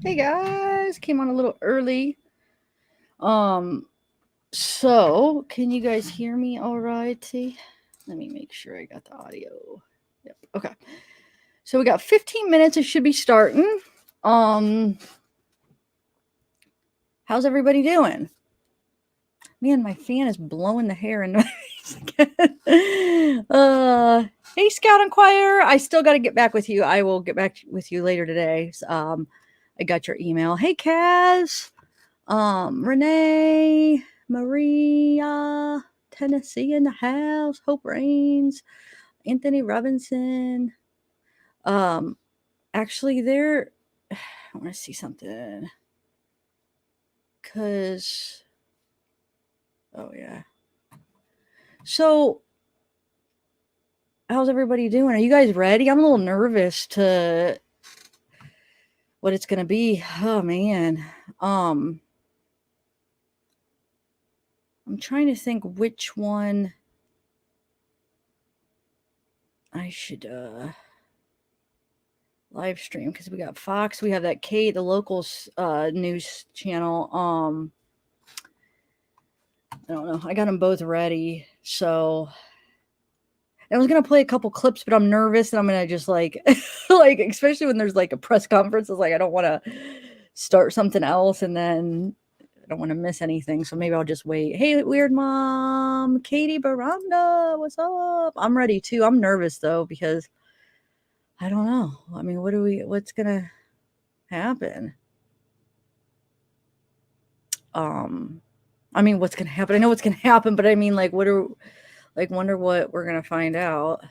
Hey guys, came on a little early. So can you guys hear me all righty? Let me make sure I got the audio. Yep. Okay. So we got 15 minutes. It should be starting. How's everybody doing? Man, my fan is blowing the hair in my face again. Hey, Scout Inquirer. I still got to get back with you. I will get back with you later today. I got your email. Hey, Kaz. Renee, Maria, Tennessee in the house. Hope Rains, Anthony Robinson. Actually, I want to see something. Oh, yeah. So, how's everybody doing? Are you guys ready? I'm a little nervous to what it's going to be. Oh, man. I'm trying to think which one I should live stream, because we got Fox, we have that the locals news channel. I don't know. I got them both ready. So I was gonna play a couple clips, but I'm nervous and I'm gonna just like especially when there's like a press conference, it's like I don't want to start something else and then I don't want to miss anything. So maybe I'll just wait. Hey, Weird Mom, Katie Baranda, what's up? I'm ready too. I'm nervous though because I don't know. I mean, what's gonna happen? I mean, what's gonna happen? I know what's gonna happen, but I mean, wonder what we're gonna find out.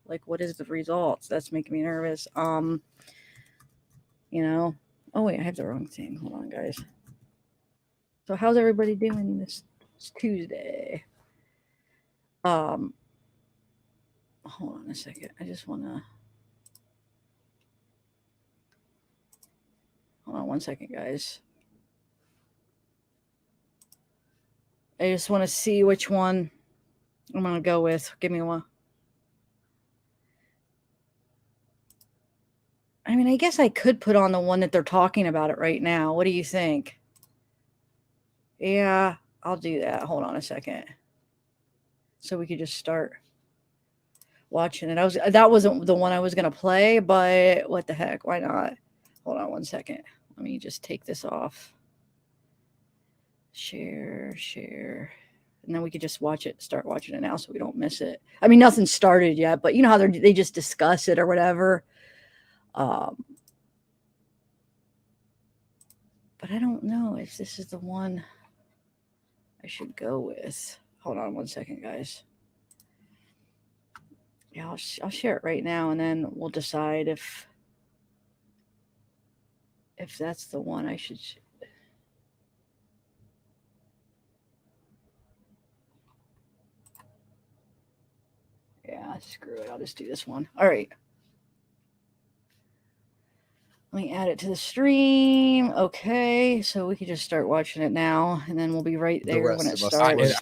Like, what is the results? That's making me nervous. Oh wait, I have the wrong thing. Hold on, guys. So how's everybody doing this Tuesday? Hold on a second. I just wanna hold on one second, guys. I just want to see which one I'm going to go with. Give me one. I mean, I guess I could put on the one that they're talking about it right now. What do you think? Yeah, I'll do that. Hold on a second. So we could just start watching it. That wasn't the one I was going to play, but what the heck? Why not? Hold on one second. Let me just take this off. Share. And then we could just start watching it now so we don't miss it. I mean, nothing's started yet, but you know how they just discuss it or whatever. But I don't know if this is the one I should go with. Hold on one second, guys. Yeah, I'll share it right now, and then we'll decide if that's the one I should. Yeah, screw it. I'll just do this one. All right. Let me add it to the stream. Okay, so we can just start watching it now, and then we'll be right there when it starts.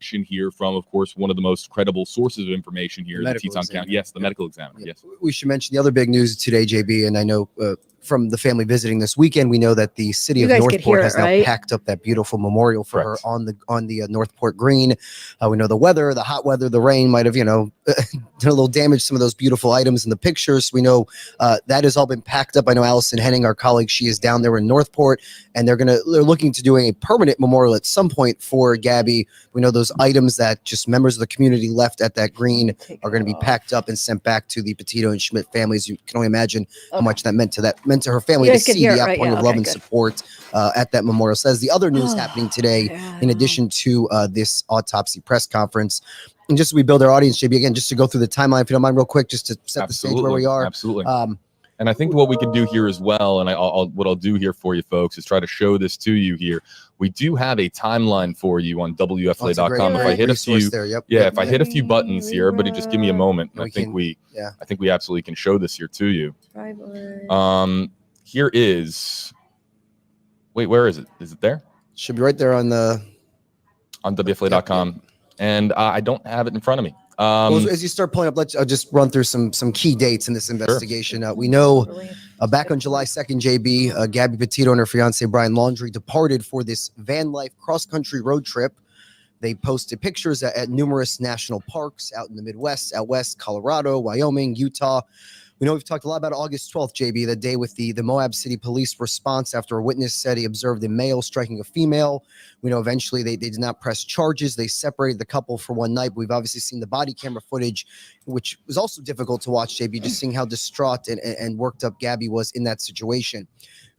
Here from, of course, one of the most credible sources of information here in the Teton County. Yes, the medical examiner. Yes. We should mention the other big news today, JB, and I know from the family visiting this weekend, we know that the city of Northport has now packed up that beautiful memorial for her on the Northport Green. We know the weather, the hot weather, the rain might have, done a little damage to some of those beautiful items in the pictures. We know that has all been packed up. I know Allison Henning, our colleague, she is down there in Northport, and they're looking to doing a permanent memorial at some point for Gabby. We know those items that just members of the community left at that green are going to be packed up and sent back to the Petito and Schmidt families. You can only imagine how much that meant to her family to see the outpouring of love and support at that memorial. So that's the other news happening today, in addition to this autopsy press conference. And just as we build our audience, JB, again, just to go through the timeline, if you don't mind, real quick, just to set the stage where we are. Absolutely. And I think what we could do here as well, and what I'll do here for you folks, is try to show this to you here. We do have a timeline for you on WFLA.com. If I hit a few, if I hit a few buttons here, everybody just give me a moment. And I think we absolutely can show this here to you. Here is. Wait, where is it? Is it there? Should be right there on WFLA.com. And I don't have it in front of me. Well, as you start pulling up, I'll just run through some key dates in this investigation. Sure. We know back on July 2nd, JB, Gabby Petito and her fiance Brian Laundrie departed for this van life cross-country road trip. They posted pictures at numerous national parks out in the Midwest, out west, Colorado, Wyoming, Utah. We know we've talked a lot about August 12th, JB, the day with the Moab City police response after a witness said he observed a male striking a female. We know eventually they did not press charges. They separated the couple for one night. We've obviously seen the body camera footage, which was also difficult to watch, JB, just seeing how distraught and worked up Gabby was in that situation.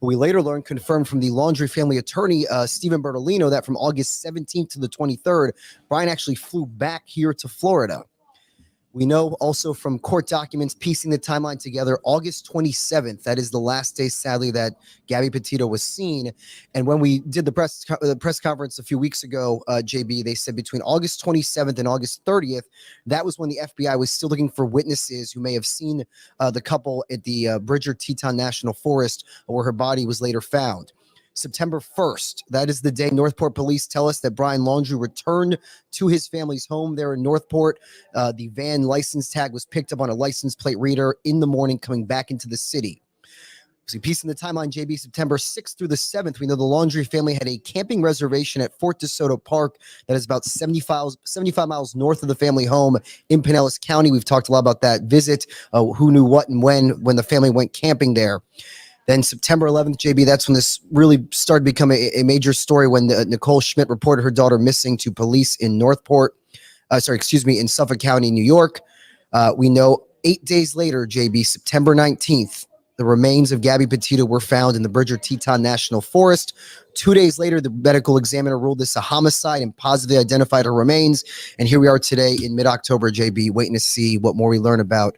We later learned, confirmed from the Laundrie family attorney, Stephen Bertolino, that from August 17th to the 23rd, Brian actually flew back here to Florida. We know also from court documents, piecing the timeline together, August 27th, that is the last day, sadly, that Gabby Petito was seen. And when we did the press conference a few weeks ago, JB, they said between August 27th and August 30th, that was when the FBI was still looking for witnesses who may have seen the couple at the Bridger Teton National Forest, where her body was later found. September 1st, that is the day Northport police tell us that Brian Laundrie returned to his family's home there in Northport. The van license tag was picked up on a license plate reader in the morning coming back into the city. So piecing the timeline, JB, September 6th through the 7th, we know the Laundrie family had a camping reservation at Fort DeSoto Park that is about 75 miles north of the family home in Pinellas County. We've talked a lot about that visit, who knew what and when the family went camping there. Then September 11th, JB, that's when this really started to become a major story when Nicole Schmidt reported her daughter missing to police in in Suffolk County, New York. We know 8 days later, JB, September 19th, the remains of Gabby Petito were found in the Bridger Teton National Forest. 2 days later, the medical examiner ruled this a homicide and positively identified her remains. And here we are today in mid-October, JB, waiting to see what more we learn about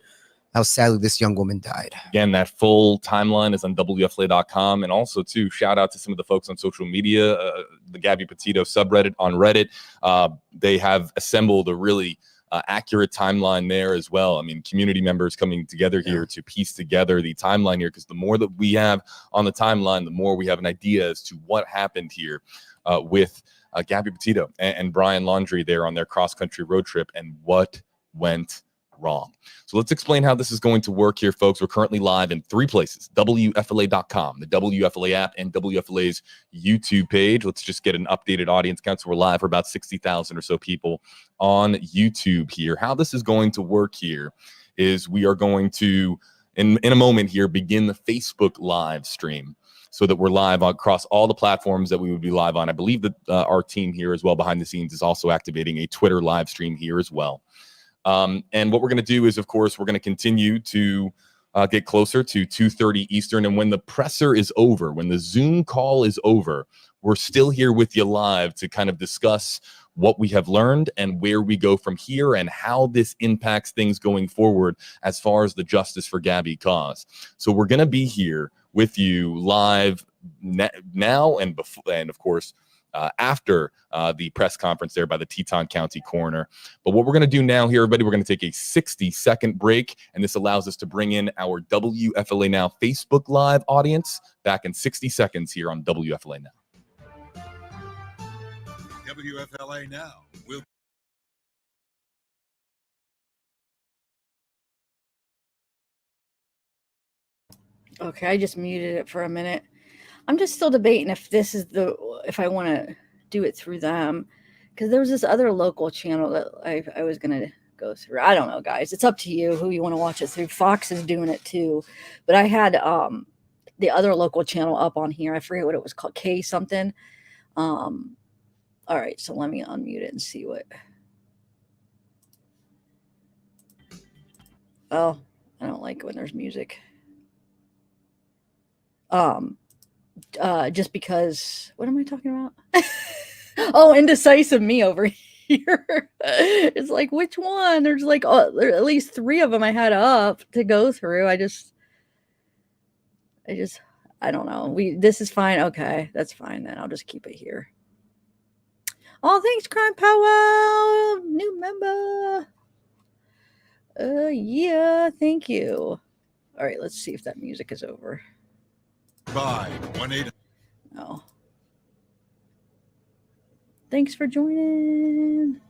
how sadly this young woman died. Again, that full timeline is on WFLA.com. And also, too, shout out to some of the folks on social media, the Gabby Petito subreddit on Reddit. They have assembled a really accurate timeline there as well. I mean, community members coming together here to piece together the timeline here, because the more that we have on the timeline, the more we have an idea as to what happened here with Gabby Petito and Brian Laundrie there on their cross-country road trip and what went wrong. So let's explain how this is going to work here, folks. We're currently live in 3 places: WFLA.com, the WFLA app, and WFLA's YouTube page. Let's just get an updated audience count. So we're live for about 60,000 or so people on YouTube here. How this is going to work here is we are going to, in a moment here, begin the Facebook live stream, so that we're live across all the platforms that we would be live on. I believe that our team here as well behind the scenes is also activating a Twitter live stream here as well. And what we're going to do is, of course, we're going to continue to get closer to 2:30 Eastern. And when the presser is over, when the Zoom call is over, we're still here with you live to kind of discuss what we have learned and where we go from here and how this impacts things going forward as far as the Justice for Gabby cause. So we're going to be here with you live now and before, and of course, after the press conference there by the Teton County Coroner. But what we're going to do now here, everybody, we're going to take a 60-second break, and this allows us to bring in our WFLA Now Facebook Live audience back in 60 seconds here on WFLA Now. WFLA Now will. Okay, I just muted it for a minute. I'm just still debating if if I want to do it through them, because there was this other local channel that I was going to go through. I don't know, guys. It's up to you who you want to watch it through. Fox is doing it too, but I had the other local channel up on here. I forget what it was called, K something. All right, so let me unmute it and see what. Oh, I don't like when there's music. Just because, what am I talking about? Oh, indecisive me over here. It's like, which one? There's like, there at least 3 of them I had up to go through. I don't know. This is fine. Okay, that's fine then. I'll just keep it here. Oh, thanks, Crime Powwow, new member. Yeah, thank you. All right, let's see if that music is over. By 1-800. No. Thanks for joining.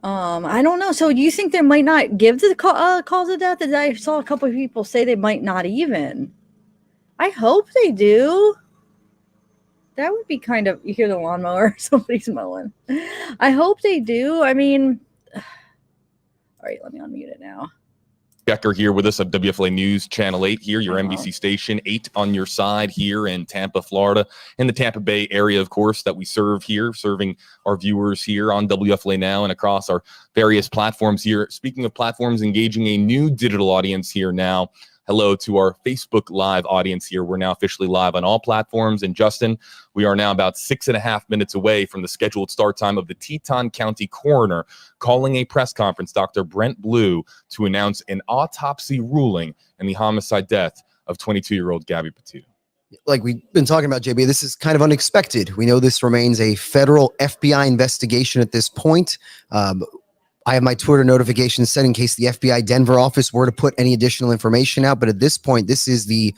I don't know. So do you think they might not give the cause of death? As I saw a couple of people say they might not even. I hope they do. That would be kind of, you hear the lawnmower, somebody's mowing. I hope they do. I mean, all right, let me unmute it now. Becker here with us at WFLA News Channel 8 here, your NBC station, 8 on your side here in Tampa, Florida, in the Tampa Bay area, of course, that we serve here, serving our viewers here on WFLA Now and across our various platforms here. Speaking of platforms, engaging a new digital audience here now. Hello to our Facebook Live audience here. We're now officially live on all platforms. And Justin, we are now about 6.5 minutes away from the scheduled start time of the Teton County Coroner calling a press conference, Dr. Brent Blue, to announce an autopsy ruling in the homicide death of 22-year-old Gabby Petito. Like we've been talking about, JB, this is kind of unexpected. We know this remains a federal FBI investigation at this point. I have my Twitter notifications set in case the FBI Denver office were to put any additional information out. But at this point, this is the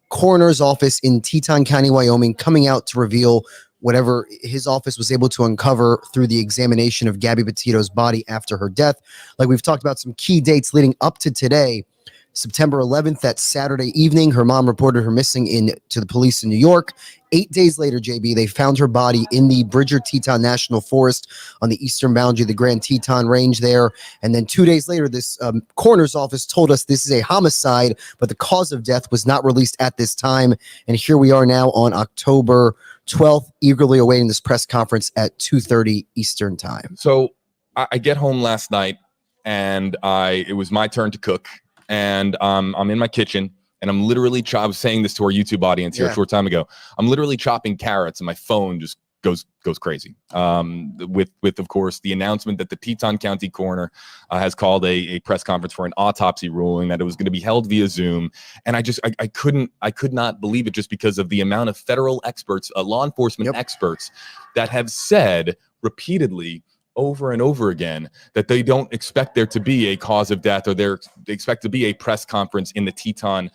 coroner's office in Teton County, Wyoming, coming out to reveal whatever his office was able to uncover through the examination of Gabby Petito's body after her death. Like we've talked about some key dates leading up to today. September 11th, that Saturday evening, her mom reported her missing to the police in New York. 8 days later, JB, they found her body in the Bridger-Teton National Forest on the eastern boundary of the Grand Teton Range there. And then 2 days later, this coroner's office told us this is a homicide, but the cause of death was not released at this time. And here we are now on October 12th, eagerly awaiting this press conference at 2:30 Eastern time. So I get home last night, and it was my turn to cook. And I'm in my kitchen, and I'm literally I was saying this to our YouTube audience here a short time ago. I'm literally chopping carrots, and my phone just goes crazy. With of course the announcement that the Teton County Coroner has called a press conference for an autopsy ruling, that it was going to be held via Zoom, and I could not believe it, just because of the amount of federal experts, law enforcement experts, that have said repeatedly, over and over again, that they don't expect there to be a cause of death, or they expect to be a press conference in the Teton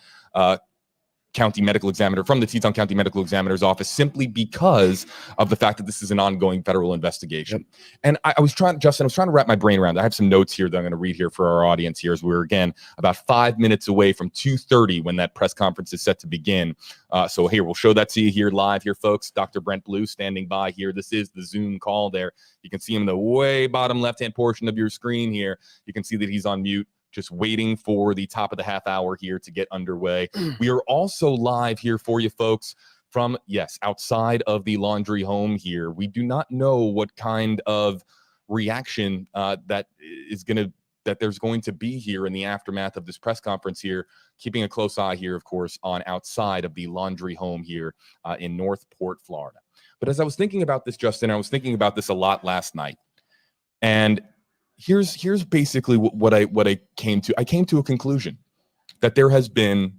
County Medical Examiner, from the Teton County Medical Examiner's office, simply because of the fact that this is an ongoing federal investigation. And I was trying to wrap my brain around. I have some notes here that I'm going to read here for our audience here, as we're again about 5 minutes away from 2:30 when that press conference is set to begin. So here, we'll show that to you here live here, folks. Dr. Brent Blue standing by here. This is the Zoom call there. You can see him in the way bottom left-hand portion of your screen here. You can see that he's on mute, just waiting for the top of the half hour here to get underway. We are also live here for you folks from, outside of the laundry home here. We do not know what kind of reaction that there's going to be here in the aftermath of this press conference here, keeping a close eye here, of course, on outside of the laundry home here in Northport, Florida. But as I was thinking about this, Justin, I was thinking about this a lot last night. And here's basically what I came to. I came to a conclusion that there has been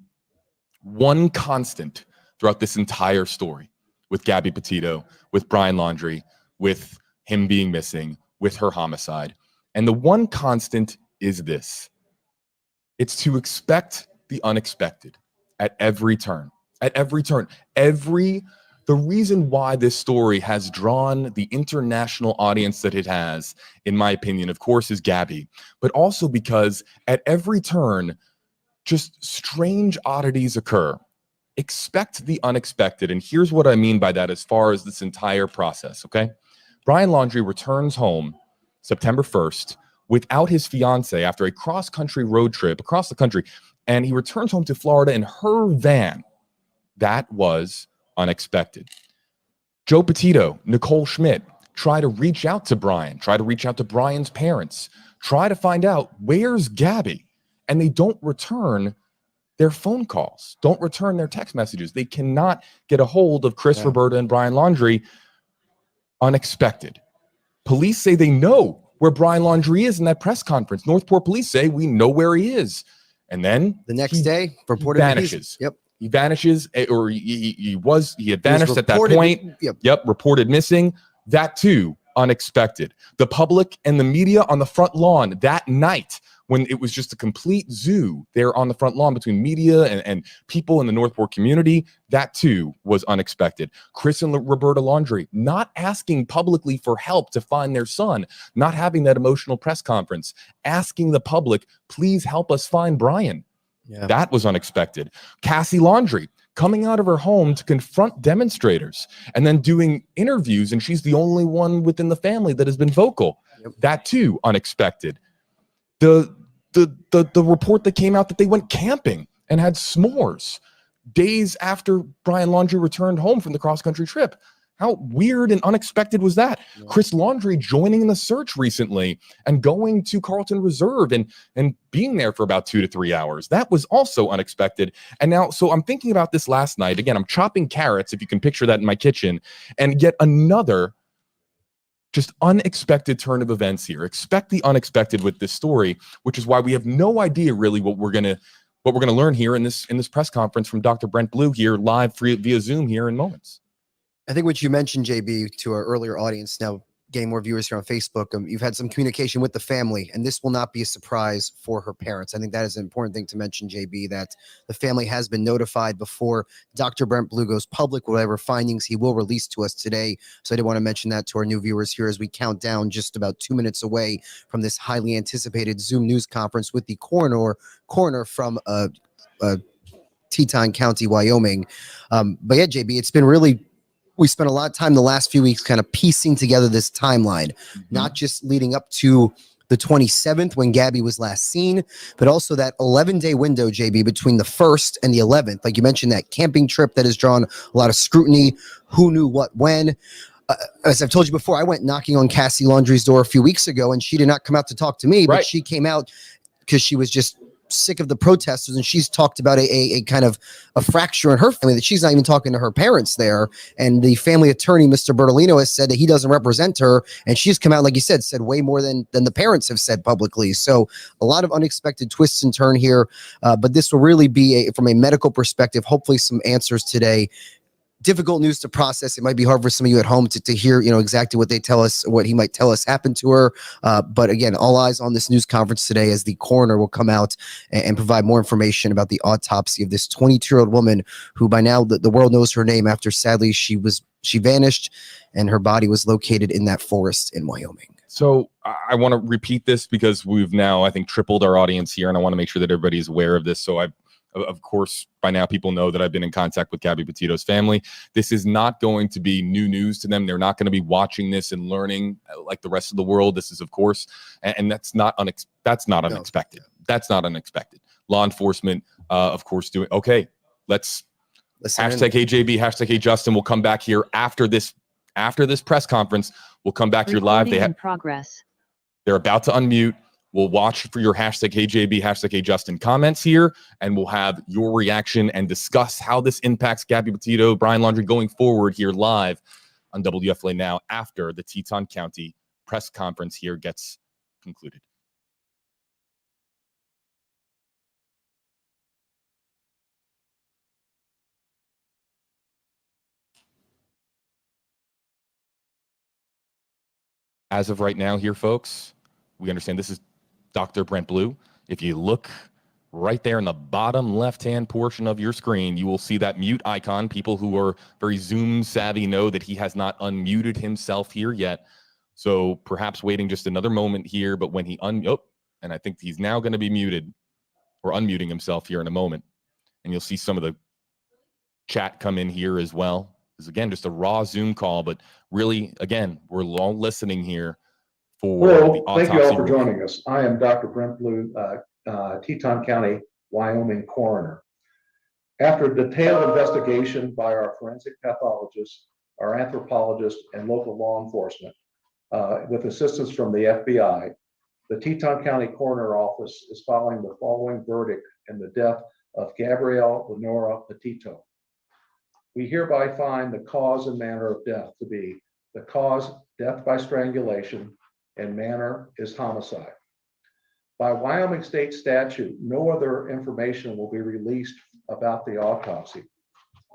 one constant throughout this entire story, with Gabby Petito, with Brian Laundrie, with him being missing, with her homicide. And the one constant is this: it's to expect the unexpected at every turn. At every turn. The reason why this story has drawn the international audience that it has, in my opinion, of course, is Gabby, but also because at every turn, just strange oddities occur. Expect the unexpected. And here's what I mean by that as far as this entire process, okay? Brian Laundrie returns home September 1st without his fiance after a cross-country road trip across the country, and he returns home to Florida in her van. That was unexpected. Joe Petito, Nicole Schmidt try to reach out to Brian, try to reach out to Brian's parents, try to find out where's Gabby, and they don't return their phone calls, don't return their text messages. They cannot get a hold of Chris, Roberta, and Brian Laundrie. Unexpected. Police say they know where Brian Laundrie is in that press conference. Northport police say we know where he is. And then the next day, reported vanishes. He vanishes, or he had vanished at that point. Reported missing. That too, unexpected. The public and the media on the front lawn that night, when it was just a complete zoo there on the front lawn between media and people in the Northport community. That too was unexpected. Chris and Roberta Laundrie not asking publicly for help to find their son, not having that emotional press conference, asking the public, please help us find Brian. Yeah. That was unexpected. Cassie Laundrie coming out of her home to confront demonstrators and then doing interviews, and she's the only one within the family that has been vocal. Yep. That too unexpected. The report that came out that they went camping and had s'mores days after Brian Laundrie returned home from the cross-country trip. How weird and unexpected was that? Yeah. Chris Laundrie joining the search recently and going to Carlton Reserve and being there for about 2 to 3 hours. That was also unexpected. And now, so I'm thinking about this last night. Again, I'm chopping carrots, if you can picture that in my kitchen, and yet another just unexpected turn of events here. Expect the unexpected with this story, which is why we have no idea really what we're gonna learn here in this press conference from Dr. Brent Blue here live via Zoom here in moments. I think what you mentioned, JB, to our earlier audience, now getting more viewers here on Facebook, you've had some communication with the family, and this will not be a surprise for her parents. I think that is an important thing to mention, JB, that the family has been notified before Dr. Brent Blue goes public. Whatever findings he will release to us today. So I did want to mention that to our new viewers here as we count down just about 2 minutes away from this highly anticipated Zoom news conference with the coroner from Teton County, Wyoming. But yeah, JB, it's been really... We spent a lot of time the last few weeks kind of piecing together this timeline, not just leading up to the 27th when Gabby was last seen, but also that 11-day window, JB, between the 1st and the 11th. Like you mentioned, that camping trip that has drawn a lot of scrutiny. Who knew what when? As I've told you before, I went knocking on Cassie Laundrie's door a few weeks ago, and she did not come out to talk to me, but she came out because she was just sick of the protesters, and she's talked about a kind of a fracture in her family, that she's not even talking to her parents there. And the family attorney, Mr. Bertolino, has said that he doesn't represent her, and she's come out, like you said way more than the parents have said publicly. So a lot of unexpected twists and turn here, but this will really be from a medical perspective, hopefully some answers today. Difficult news to process. It might be hard for some of you at home to hear, exactly what they tell us, what he might tell us happened to her. But again, all eyes on this news conference today as the coroner will come out and provide more information about the autopsy of this 22-year-old woman who by now the world knows her name after sadly she vanished and her body was located in that forest in Wyoming. So I want to repeat this because we've now, I think, tripled our audience here, and I want to make sure that everybody is aware of this. So of course, by now people know that I've been in contact with Gabby Petito's family. This is not going to be new news to them. They're not going to be watching this and learning like the rest of the world. This is, of course, and that's not unexpected. That's not unexpected. Law enforcement, of course, doing okay. Let's hashtag HJB, hashtag Hey Justin. We'll come back here after this press conference. We'll come back here live. They have progress. They're about to unmute. We'll watch for your hashtag HJB, hashtag Hey Justin comments here, and we'll have your reaction and discuss how this impacts Gabby Petito, Brian Laundrie going forward here live on WFLA Now after the Teton County press conference here gets concluded. As of right now here, folks, we understand this is Dr. Brent Blue. If you look right there in the bottom left-hand portion of your screen, you will see that mute icon. People who are very Zoom savvy know that he has not unmuted himself here yet. So perhaps waiting just another moment here, but when he and I think he's now going to be muted or unmuting himself here in a moment. And you'll see some of the chat come in here as well. This is, again, just a raw Zoom call, but really, again, we're all listening here. Hello, thank you all for joining us. I am Dr. Brent Blue, Teton County, Wyoming coroner. After a detailed investigation by our forensic pathologist, our anthropologist, and local law enforcement, with assistance from the FBI, the Teton County Coroner Office is filing the following verdict in the death of Gabrielle Lenora Petito. We hereby find the cause and manner of death to be the cause, death by strangulation, and manner is homicide. By Wyoming state statute, no other information will be released about the autopsy.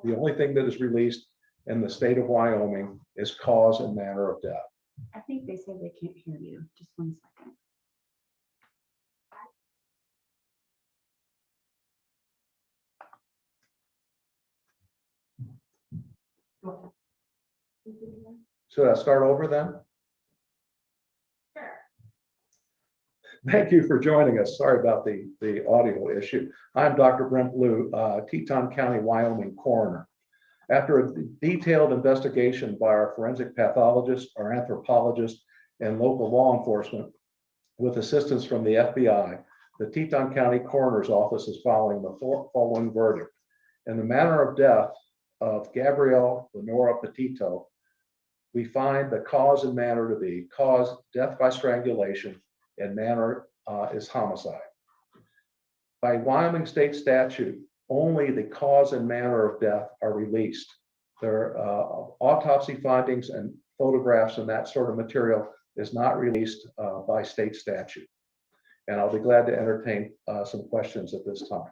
The only thing that is released in the state of Wyoming is cause and manner of death. I think they said they can't hear you. Just 1 second. Should I start over then? Thank you for joining us. Sorry about the audio issue. I'm Dr. Brent Blue, Teton County, Wyoming coroner. After a detailed investigation by our forensic pathologist, our anthropologist, and local law enforcement, with assistance from the FBI, the Teton County Coroner's Office is following the following verdict. In the manner of death of Gabrielle Lenora Petito, we find the cause and manner to be death by strangulation, and manner is homicide. By Wyoming state statute, only the cause and manner of death are released. Their autopsy findings and photographs and that sort of material is not released by state statute. And I'll be glad to entertain some questions at this time.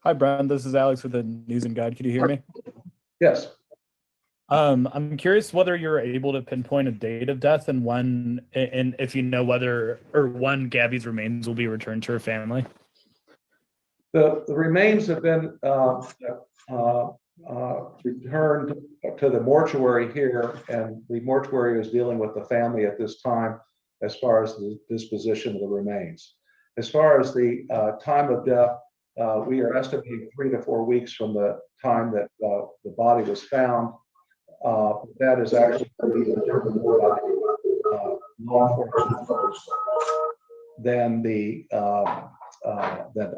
Hi, Brian. This is Alex with the News and Guide. Could you hear me? Yes. I'm curious whether you're able to pinpoint a date of death and when, and if you know whether or when Gabby's remains will be returned to her family. The remains have been returned to the mortuary here, and the mortuary is dealing with the family at this time as far as the disposition of the remains. As far as the time of death, we are estimating 3 to 4 weeks from the time that the body was found. That is actually determined more by law enforcement folks than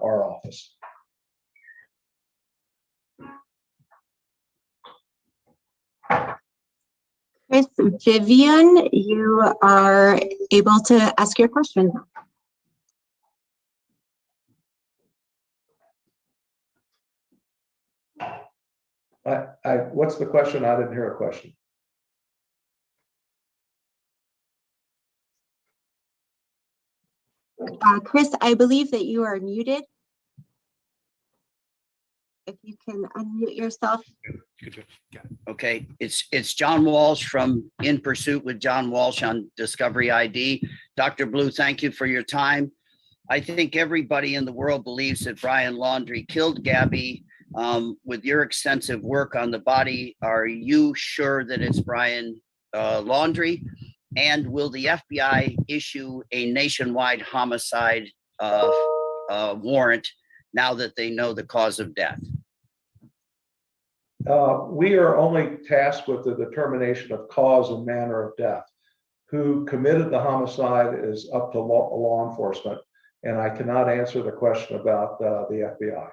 our office. Chris Vivian, you are able to ask your question. What's the question? I didn't hear a question. Chris, I believe that you are muted. If you can unmute yourself. Okay, it's John Walsh from In Pursuit with John Walsh on Discovery ID. Dr. Blue, thank you for your time. I think everybody in the world believes that Brian Laundrie killed Gabby. With your extensive work on the body, are you sure that it's Brian Laundrie? And will the FBI issue a nationwide homicide warrant now that they know the cause of death? We are only tasked with the determination of cause and manner of death. Who committed the homicide is up to law enforcement, and I cannot answer the question about the FBI.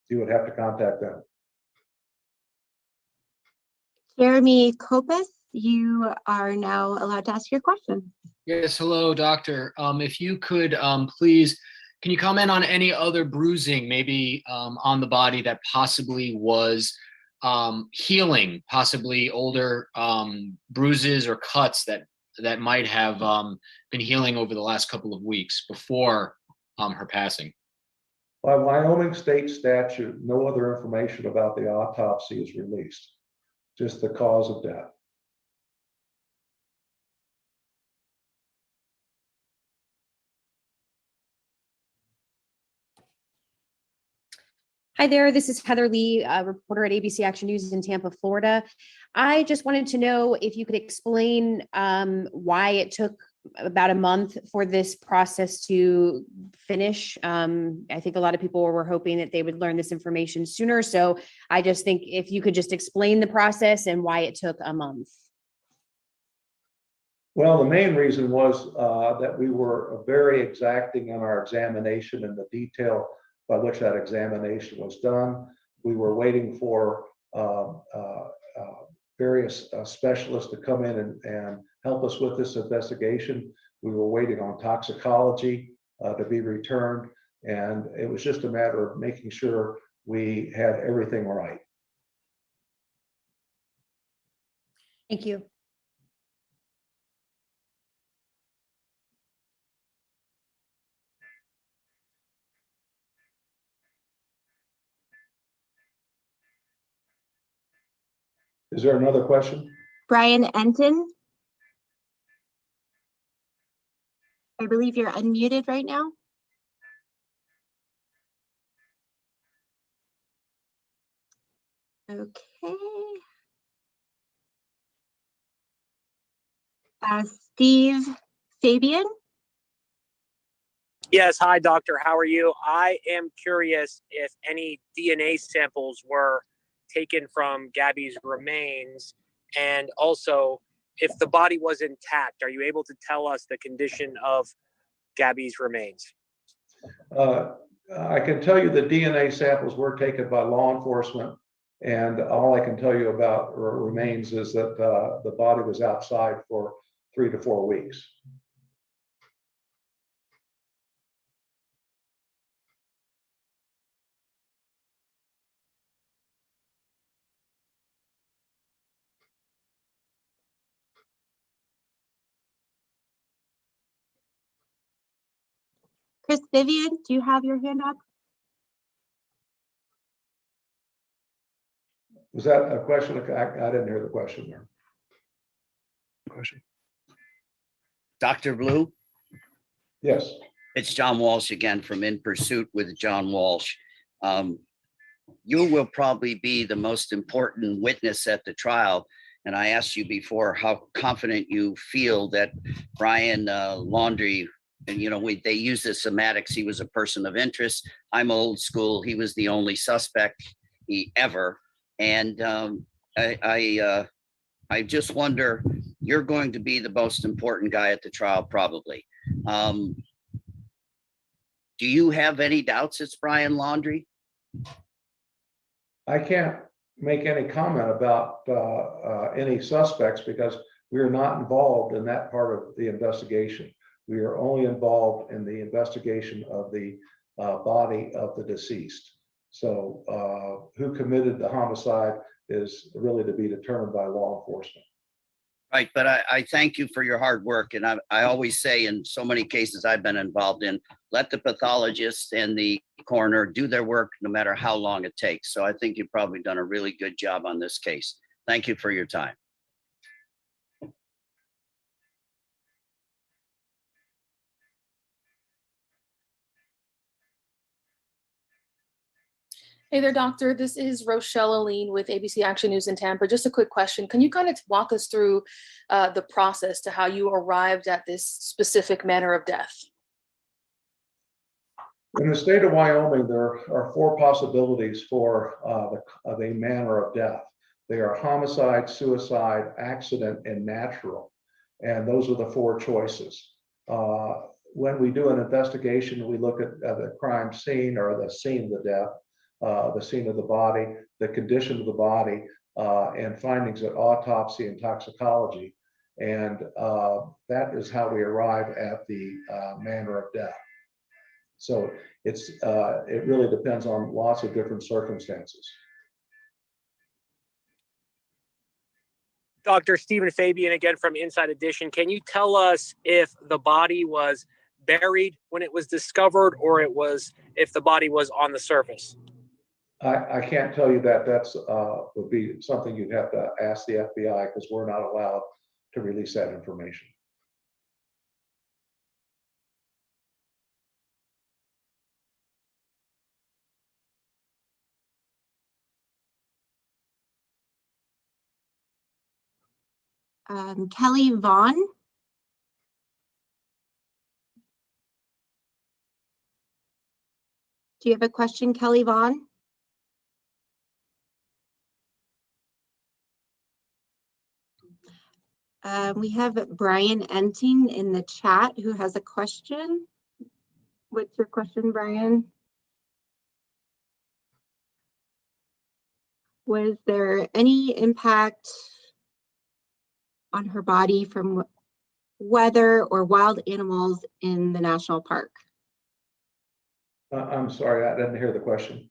You would have to contact them. Jeremy Kopis, you are now allowed to ask your question. Yes, hello, doctor. If you could please, can you comment on any other bruising, maybe on the body that possibly was healing, possibly older bruises or cuts that might have been healing over the last couple of weeks before her passing? By Wyoming state statute, no other information about the autopsy is released, just the cause of death. Hi there, this is Heather Lee, a reporter at ABC Action News in Tampa, Florida. I just wanted to know if you could explain why it took about a month for this process to finish. I think a lot of people were hoping that they would learn this information sooner. So I just think if you could just explain the process and why it took a month. Well, the main reason was that we were very exacting in our examination and the detail by which that examination was done. We were waiting for various specialists to come in and help us with this investigation. We were waiting on toxicology to be returned, and it was just a matter of making sure we had everything right. Thank you. Is there another question? Brian Enton. I believe you're unmuted right now. Okay. Steve Fabian. Yes, hi, doctor. How are you? I am curious if any DNA samples were taken from Gabby's remains, and also if the body was intact. Are you able to tell us the condition of Gabby's remains? I can tell you the DNA samples were taken by law enforcement, and all I can tell you about remains is that the body was outside for 3 to 4 weeks. Chris Vivian, do you have your hand up? Was that a question? I didn't hear the question there. Question. Dr. Blue? Yes. It's John Walsh again from In Pursuit with John Walsh. You will probably be the most important witness at the trial. And I asked you before how confident you feel that Brian Laundrie, and they use the semantics. He was a person of interest. I'm old school. He was the only suspect ever. And I just wonder, you're going to be the most important guy at the trial, probably. Do you have any doubts it's Brian Laundrie? I can't make any comment about any suspects because we are not involved in that part of the investigation. We are only involved in the investigation of the body of the deceased. So who committed the homicide is really to be determined by law enforcement. Right, but I thank you for your hard work. And I always say in so many cases I've been involved in, let the pathologist and the coroner do their work no matter how long it takes. So I think you've probably done a really good job on this case. Thank you for your time. Hey there, doctor. This is Rochelle Aline with ABC Action News in Tampa. Just a quick question. Can you kind of walk us through the process to how you arrived at this specific manner of death? In the state of Wyoming, there are 4 possibilities for the manner of death. They are homicide, suicide, accident, and natural. And those are the 4 choices. When we do an investigation, we look at the crime scene or the scene of the death, the scene of the body, the condition of the body, and findings at autopsy and toxicology. And that is how we arrive at the manner of death. So it really depends on lots of different circumstances. Dr. Stephen Fabian again from Inside Edition. Can you tell us if the body was buried when it was discovered or if the body was on the surface? I can't tell you that. That's would be something you'd have to ask the FBI because we're not allowed to release that information. Kelly Vaughn. Do you have a question, Kelly Vaughn? We have Brian Enting in the chat who has a question. What's your question, Brian? Was there any impact on her body from weather or wild animals in the national park? I'm sorry, I didn't hear the question.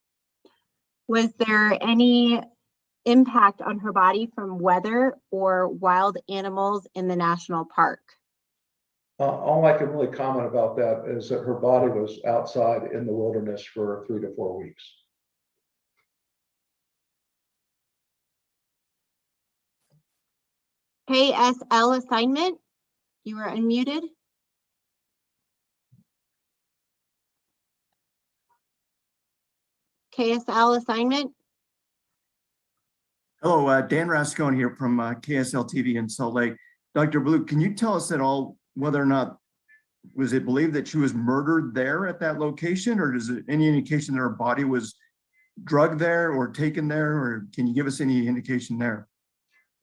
Was there any impact on her body from weather or wild animals in the national park? All I can really comment about that is that her body was outside in the wilderness for 3 to 4 weeks. KSL assignment, you are unmuted. KSL assignment. Hello, Dan Rascone here from KSL TV in Salt Lake. Dr. Blue, can you tell us at all whether or not was it believed that she was murdered there at that location, or is it any indication that her body was drugged there or taken there, or can you give us any indication there?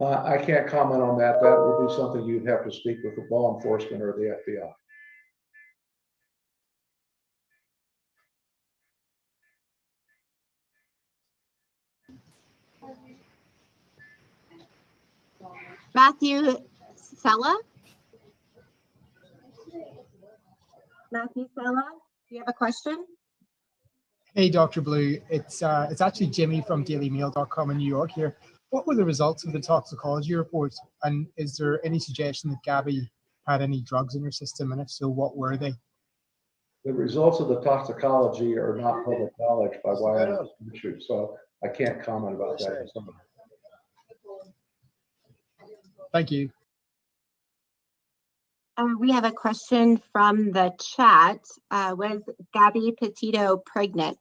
I can't comment on that. That would be something you'd have to speak with the law enforcement or the FBI. Matthew Sella. Matthew Sella, do you have a question? Hey, Dr. Blue. It's actually Jimmy from dailymail.com in New York here. What were the results of the toxicology report? And is there any suggestion that Gabby had any drugs in her system? And if so, what were they? The results of the toxicology are not public knowledge by Wyoming Institute, so I can't comment about that. Thank you. We have a question from the chat. Was Gabby Petito pregnant?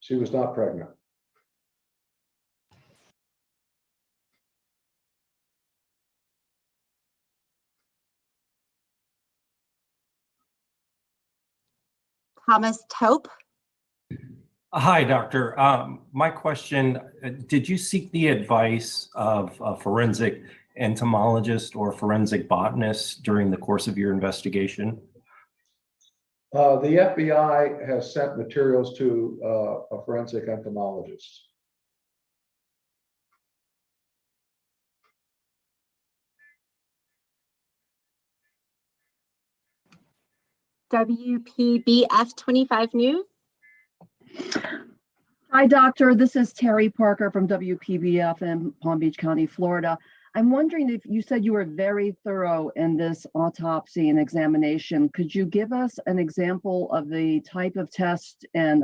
She was not pregnant. Thomas Taupe. Hi, doctor. My question, did you seek the advice of a forensic entomologist or forensic botanist during the course of your investigation? The FBI has sent materials to a forensic entomologist. WPBF 25 News. Hi, doctor. This is Terry Parker from WPBF in Palm Beach County, Florida. I'm wondering if you said you were very thorough in this autopsy and examination. Could you give us an example of the type of test and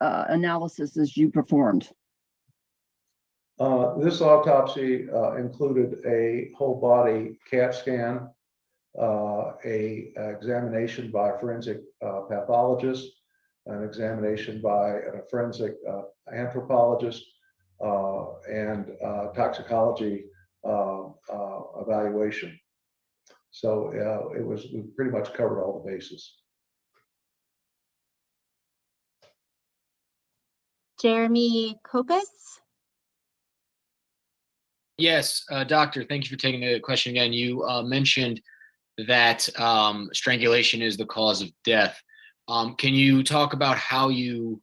analysis as you performed? This autopsy included a whole body CAT scan, a examination by a forensic pathologist, an examination by a forensic anthropologist, and toxicology evaluation. So we pretty much covered all the bases. Jeremy Kopis. Yes, doctor, thank you for taking the question again. You mentioned that strangulation is the cause of death. Can you talk about how you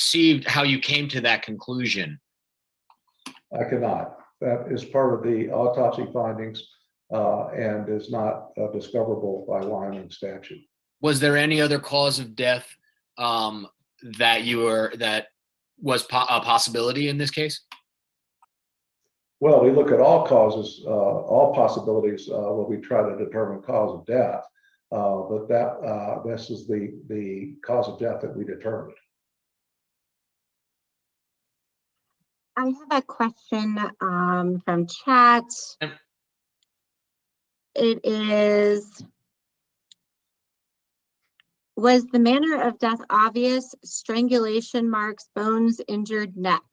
came to that conclusion? I cannot. That is part of the autopsy findings and is not discoverable by Wyoming statute. Was there any other cause of death that was a possibility in this case? Well, we look at all causes, all possibilities when we try to determine cause of death, but this is the cause of death that we determined. I have a question from chat. It is, was the manner of death obvious? Strangulation marks, bones, injured neck.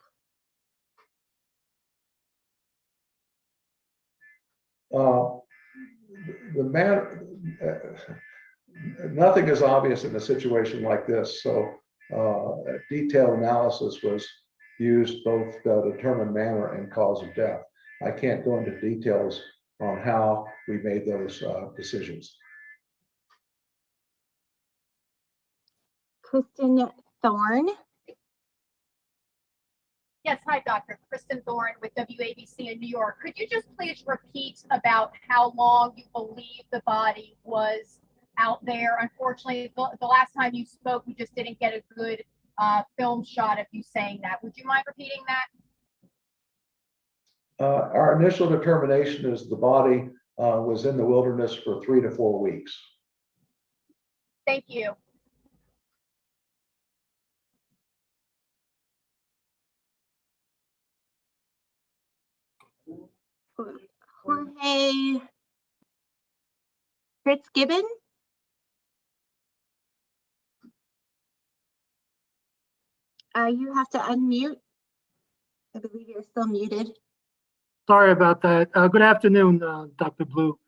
Nothing is obvious in a situation like this. So detailed analysis was used both to determine manner and cause of death. I can't go into details on how we made those decisions. Kristen Thorne. Yes, hi, Dr. Kristen Thorne with WABC in New York. Could you just please repeat about how long you believe the body was out there? Unfortunately, the last time you spoke, we just didn't get a good film shot of you saying that. Would you mind repeating that? Our initial determination is the body was in the wilderness for 3 to 4 weeks. Thank you. Jorge Fitzgibbon. You have to unmute. I believe you're still muted. Sorry about that. Good afternoon, Dr. Blue.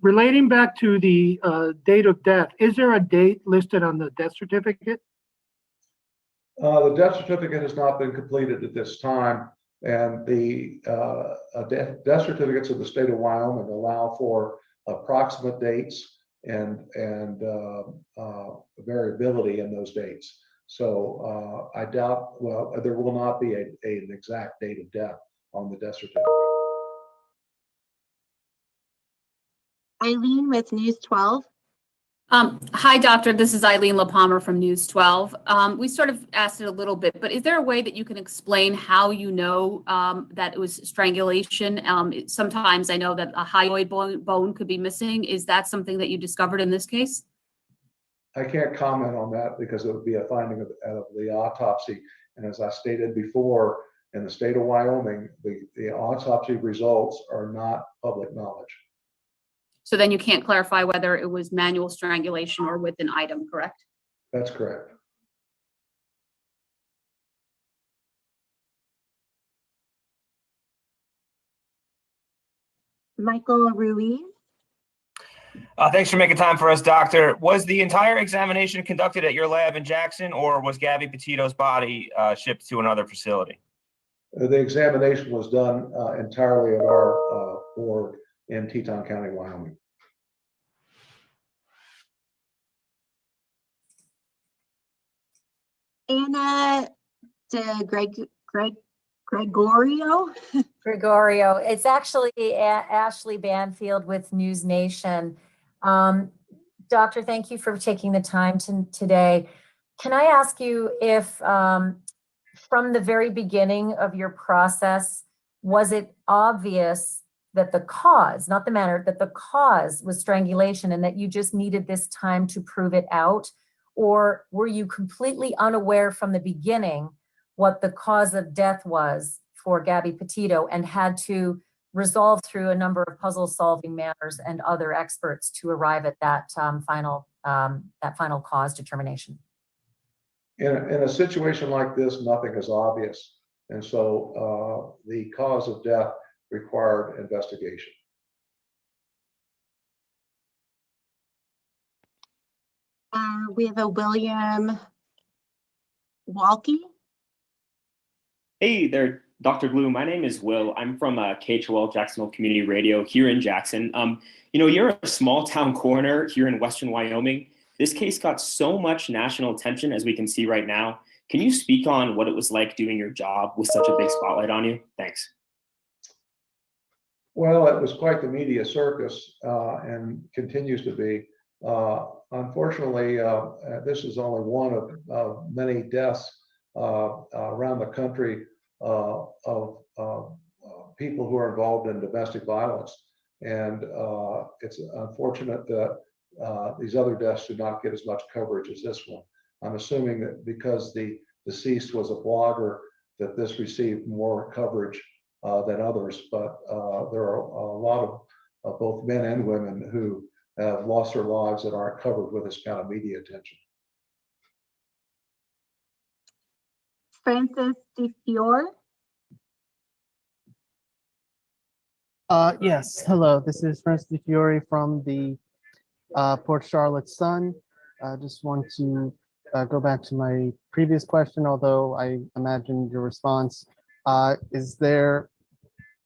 Relating back to the date of death, is there a date listed on the death certificate? The death certificate has not been completed at this time, and the death certificates of the state of Wyoming allow for approximate dates and variability in those dates. So I doubt, well, there will not be an exact date of death on the death certificate. Eileen with News 12. Hi, doctor. This is Eileen LaPalmer from News 12. We sort of asked it a little bit, but is there a way that you can explain how you know that it was strangulation? Sometimes I know that a hyoid bone could be missing. Is that something that you discovered in this case? I can't comment on that because it would be a finding of the autopsy. And as I stated before, in the state of Wyoming, the autopsy results are not public knowledge. So then you can't clarify whether it was manual strangulation or with an item, correct? That's correct. Michael Ruiz. Thanks for making time for us, doctor. Was the entire examination conducted at your lab in Jackson, or was Gabby Petito's body shipped to another facility? The examination was done entirely at our board in Teton County, Wyoming. Anna Gregorio. Gregorio. It's actually Ashley Banfield with News Nation. Doctor, thank you for taking the time today. Can I ask you if from the very beginning of your process, was it obvious that the cause, not the manner, that the cause was strangulation and that you just needed this time to prove it out? Or were you completely unaware from the beginning what the cause of death was for Gabby Petito and had to resolve through a number of puzzle solving manners and other experts to arrive at that final cause determination? In a situation like this, nothing is obvious. And so the cause of death required investigation. We have a William Walkie. Hey there, Dr. Blue. My name is Will. I'm from KHOL Jacksonville Community Radio here in Jackson. You're a small town coroner here in Western Wyoming. This case got so much national attention, as we can see right now. Can you speak on what it was like doing your job with such a big spotlight on you? Thanks. Well, it was quite the media circus and continues to be. Unfortunately, this is only one of many deaths around the country of people who are involved in domestic violence. And it's unfortunate that these other deaths do not get as much coverage as this one. I'm assuming that because the deceased was a blogger, that this received more coverage than others. But there are a lot of both men and women who have lost their lives that aren't covered with this kind of media attention. Francis DeFiore. Yes, hello. This is Francis DeFiore from the Port Charlotte Sun. I just want to go back to my previous question, although I imagine your response. Is there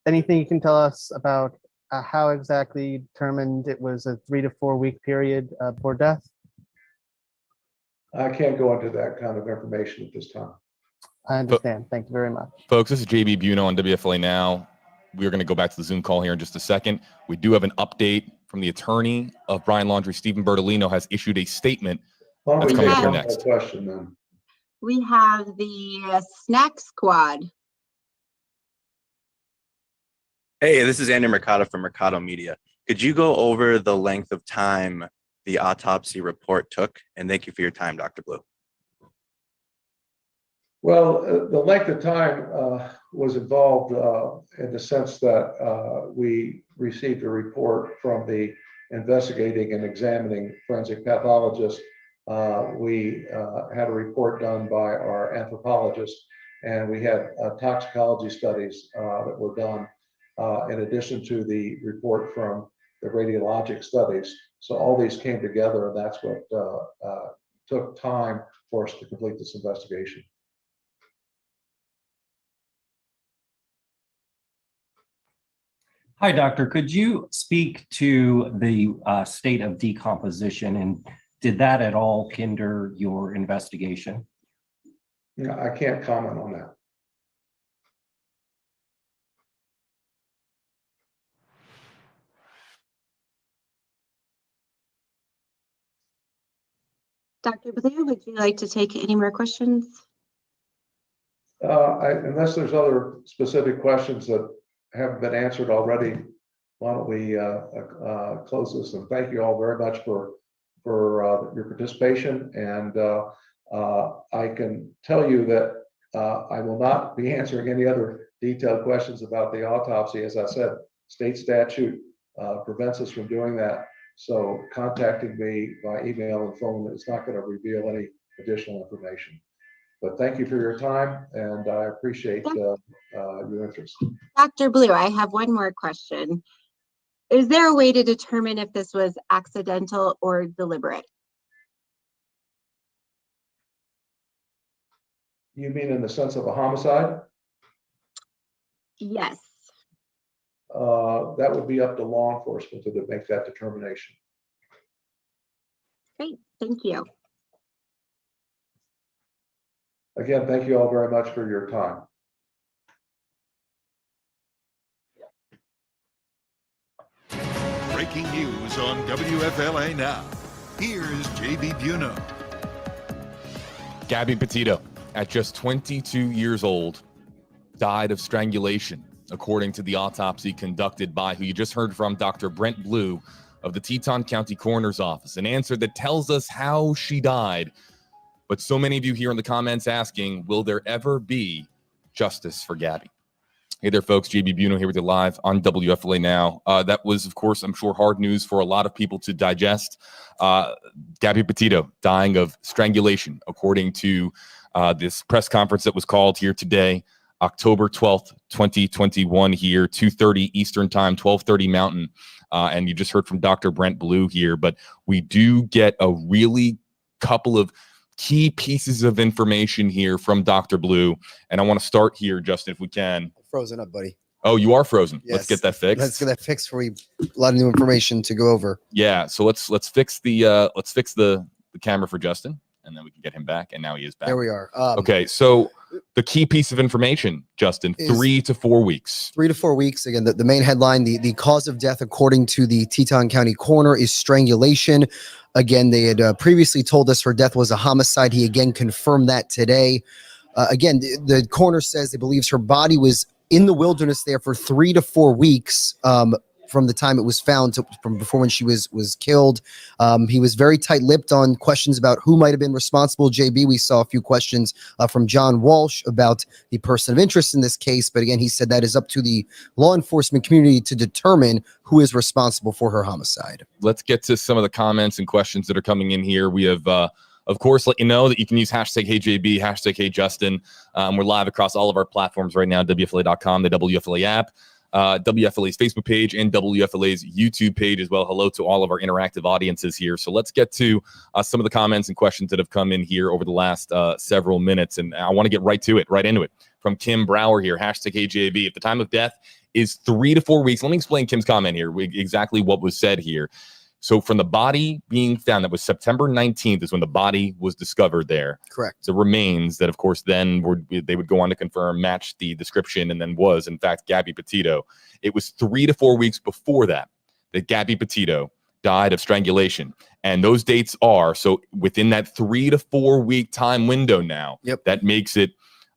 anything you can tell us about how exactly you determined it was a 3 to 4 week period for death? I can't go into that kind of information at this time. I understand. Thank you very much. Folks, this is JB Buno on WFLA Now. We are going to go back to the Zoom call here in just a second. We do have an update from the attorney of Brian Laundrie. Stephen Bertolino has issued a statement. That's coming up here next. Question, then. We have the Snack Squad. Hey, this is Andy Mercado from Mercado Media. Could you go over the length of time the autopsy report took? And thank you for your time, Dr. Blue. Well, the length of time was involved in the sense that we received a report from the investigating and examining forensic pathologist we had a report done by our anthropologist, and we had toxicology studies that were done in addition to the report from the radiologic studies. So all these came together, and that's what took time for us to complete this investigation. Hi, doctor. Could you speak to the state of decomposition, and did that at all hinder your investigation? No, I can't comment on that. Dr. Blue, would you like to take any more questions? Unless there's other specific questions that haven't been answered already, why don't we close this? And thank you all very much for your participation. And I can tell you that I will not be answering any other detailed questions about the autopsy. As I said, state statute prevents us from doing that. So contacting me by email and phone is not going to reveal any additional information. But thank you for your time, and I appreciate your interest. Dr. Blue, I have one more question. Is there a way to determine if this was accidental or deliberate? You mean in the sense of a homicide? Yes. That would be up to law enforcement to make that determination. Great, thank you. Again, thank you all very much for your time. Breaking news on WFLA Now. Here's JB Buno. Gabby Petito, at just 22 years old, died of strangulation, according to the autopsy conducted by who you just heard from, Dr. Brent Blue of the Teton County Coroner's Office. An answer that tells us how she died. But so many of you here in the comments asking, will there ever be justice for Gabby? Hey there, folks. JB Buno here with you live on WFLA Now. That was, of course, I'm sure, hard news for a lot of people to digest. Gabby Petito dying of strangulation, according to this press conference that was called here today, October 12th, 2021 here, 2:30 Eastern Time, 12:30 Mountain. And you just heard from Dr. Brent Blue here, but we do get a really couple of key pieces of information here from Dr. Blue. And I want to start here, Justin, if we can. Frozen up, buddy. Oh, you are frozen. Yes. Let's get that fixed. Let's get that fixed for a lot of new information to go over. Yeah. So let's fix the camera for Justin, and then we can get him back. And now he is back. There we are. Okay. So the key piece of information, Justin, 3 to 4 weeks. 3 to 4 weeks. Again, the main headline, the cause of death, according to the Teton County coroner, is strangulation. Again, they had previously told us her death was a homicide. He again confirmed that today. Again, the coroner says he believes her body was in the wilderness there for 3 to 4 weeks from the time it was found from before when she was killed. He was very tight-lipped on questions about who might have been responsible. JB, we saw a few questions from John Walsh about the person of interest in this case. But again, he said that is up to the law enforcement community to determine who is responsible for her homicide. Let's get to some of the comments and questions that are coming in here. We have, of course, let you know that you can use hashtag HeyJB, hashtag HeyJustin. We're live across all of our platforms right now, WFLA.com, the WFLA app, WFLA's Facebook page, and WFLA's YouTube page as well. Hello to all of our interactive audiences here. So let's get to some of the comments and questions that have come in here over the last several minutes. And I want to get right into it. From Kim Brower here, hashtag HeyJB. If the time of death is 3 to 4 weeks, let me explain Kim's comment here, exactly what was said here. So from the body being found, that was September 19th is when the body was discovered there. Correct. The remains that, of course, then they would go on to confirm, match the description, and then was, in fact, Gabby Petito. It was 3 to 4 weeks before that Gabby Petito died of strangulation. And those dates are, so within that 3 to 4 week time window now, that makes it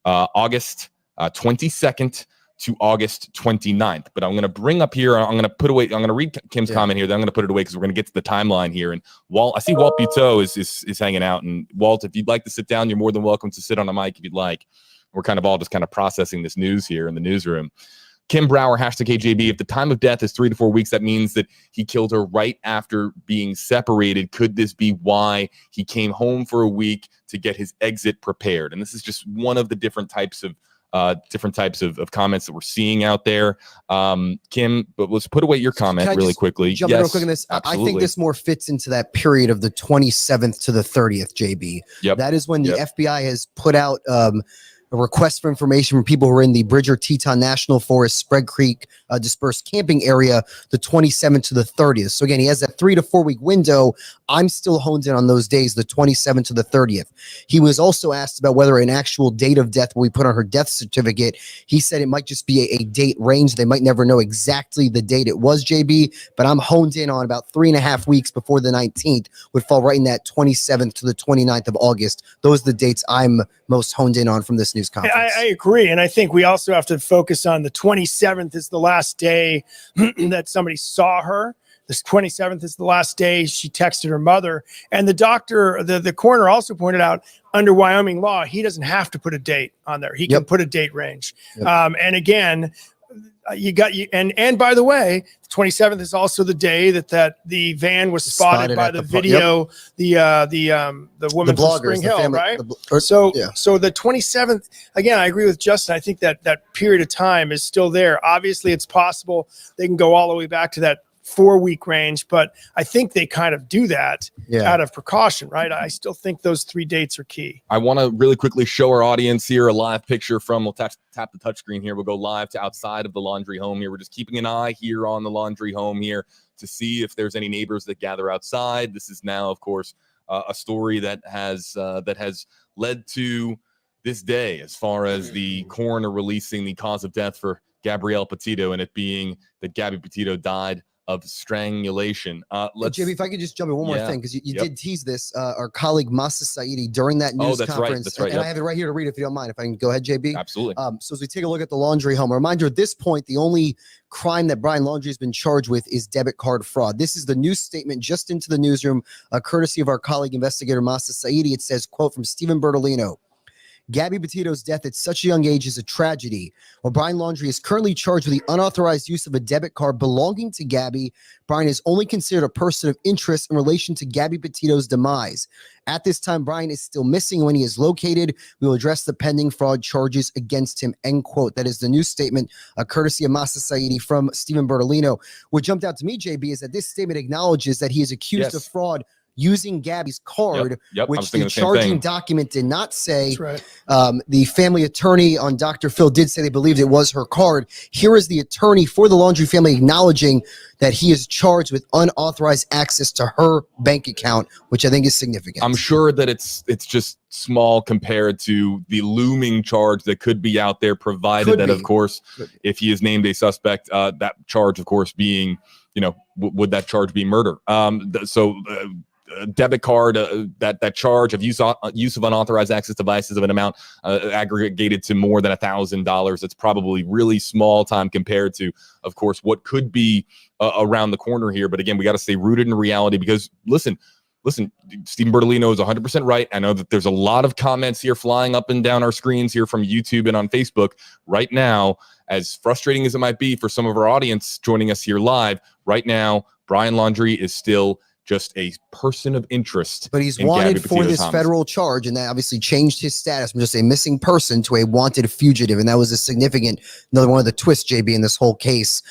August 22nd to August 29th. But I'm going to bring up here, I'm going to read Kim's comment here, then I'm going to put it away because we're going to get to the timeline here. And I see Walt Buteau is hanging out. And Walt, if you'd like to sit down, you're more than welcome to sit on a mic if you'd like. We're kind of all just kind of processing this news here in the newsroom. Kim Brower, #KJB. If the time of death is 3 to 4 weeks, that means that he killed her right after being separated. Could this be why he came home for a week to get his exit prepared? And this is just one of the different types of comments that we're seeing out there. Kim, but let's put away your comment really quickly. Jump in real quick on this. I think this more fits into that period of the 27th to the 30th, JB. Yep. That is when the FBI has put out a request for information from people who are in the Bridger Teton National Forest, Spread Creek dispersed camping area, the 27th to the 30th. So again, he has that 3 to 4 week window. I'm still honed in on those days, the 27th to the 30th. He was also asked about whether an actual date of death will be put on her death certificate. He said it might just be a date range. They might never know exactly the date it was, JB, but I'm honed in on about 3.5 weeks before the 19th would fall right in that 27th to the 29th of August. Those are the dates I'm most honed in on from this news conference. I agree. And I think we also have to focus on the 27th is the last day that somebody saw her. The 27th is the last day she texted her mother. And the doctor, the coroner also pointed out, under Wyoming law, he doesn't have to put a date on there. He can put a date range. And again, and by the way, the 27th is also the day that the van was spotted by the video, the woman from Spring Hill, right? So the 27th, again, I agree with Justin. I think that period of time is still there. Obviously, it's possible they can go all the way back to that 4-week range, but I think they kind of do that out of precaution, right? I still think those 3 dates are key. I want to really quickly show our audience here a live picture from, we'll tap the touchscreen here. We'll go live to outside of the laundry home here. We're just keeping an eye here on the laundry home here to see if there's any neighbors that gather outside. This is now, of course, a story that has led to this day as far as the coroner releasing the cause of death for Gabrielle Petito, and it being that Gabby Petito died of strangulation. JB, if I could just jump in one more thing, because you did tease this. Our colleague Masa Saidi during that news conference, that's right. And I have it right here to read if you don't mind. If I can go ahead, JB. Absolutely. So as we take a look at the laundry home, a reminder at this point, the only crime that Brian Laundrie has been charged with is debit card fraud. This is the news statement just into the newsroom, courtesy of our colleague investigator Masa Saidi. It says, quote from Stephen Bertolino: Gabby Petito's death at such a young age is a tragedy. While Brian Laundrie is currently charged with the unauthorized use of a debit card belonging to Gabby, Brian is only considered a person of interest in relation to Gabby Petito's demise. At this time, Brian is still missing. When he is located, we will address the pending fraud charges against him, end quote. That is the news statement, courtesy of Masa Saidi from Stephen Bertolino. What jumped out to me, JB, is that this statement acknowledges that he is accused of fraud using Gabby's card, which the charging document did not say. The family attorney on Dr. Phil did say they believed it was her card. Here is the attorney for the Laundrie family acknowledging that he is charged with unauthorized access to her bank account, which I think is significant. I'm sure that it's just small compared to the looming charge that could be out there, provided that, of course, if he is named a suspect, that charge, of course, being, would that charge be murder? Debit card, that charge of use of unauthorized access devices of an amount aggregated to more than $1,000. That's probably really small time compared to, of course, what could be around the corner here. But again, we got to stay rooted in reality, because listen, Stephen Bertolino is 100% right. I know that there's a lot of comments here flying up and down our screens here from YouTube and on Facebook right now. As frustrating as it might be for some of our audience joining us here live right now, Brian Laundrie is still just a person of interest. But he's wanted for this federal charge, and that obviously changed his status from just a missing person to a wanted fugitive. And that was another one of the twists, JB, in this whole case.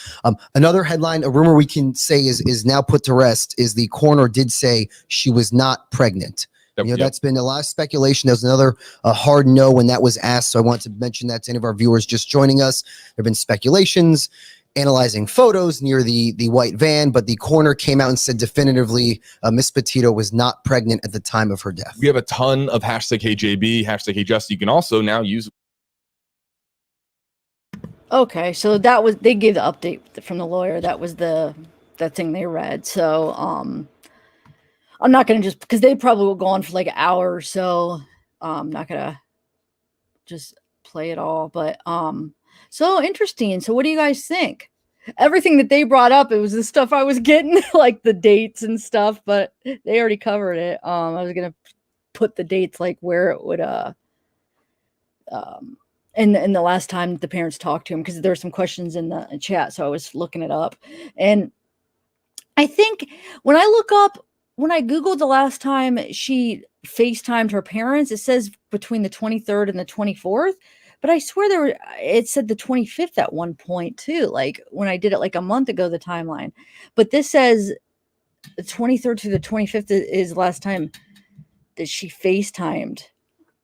Another headline, a rumor we can say is now put to rest, is the coroner did say she was not pregnant. That's been a lot of speculation. There was another hard no when that was asked. So I want to mention that to any of our viewers just joining us. There have been speculations, analyzing photos near the white van, but the coroner came out and said definitively Miss Petito was not pregnant at the time of her death. We have a ton of #KJB, #KJust. You can also now use. Okay, so they gave the update from the lawyer. That was that thing they read. So I'm not gonna just, because they probably will go on for like an hour or so. I'm not gonna just play it all, but so interesting. So what do you guys think? Everything that they brought up, it was the stuff I was getting, like the dates and stuff, but they already covered it. I was going to put the dates like where it would And the last time the parents talked to him, because there were some questions in the chat, so I was looking it up. And I think when I Googled the last time she FaceTimed her parents, it says between the 23rd and the 24th. But I swear it said the 25th at one point too, like when I did it like a month ago, the timeline. But this says the 23rd to the 25th is last time that she FaceTimed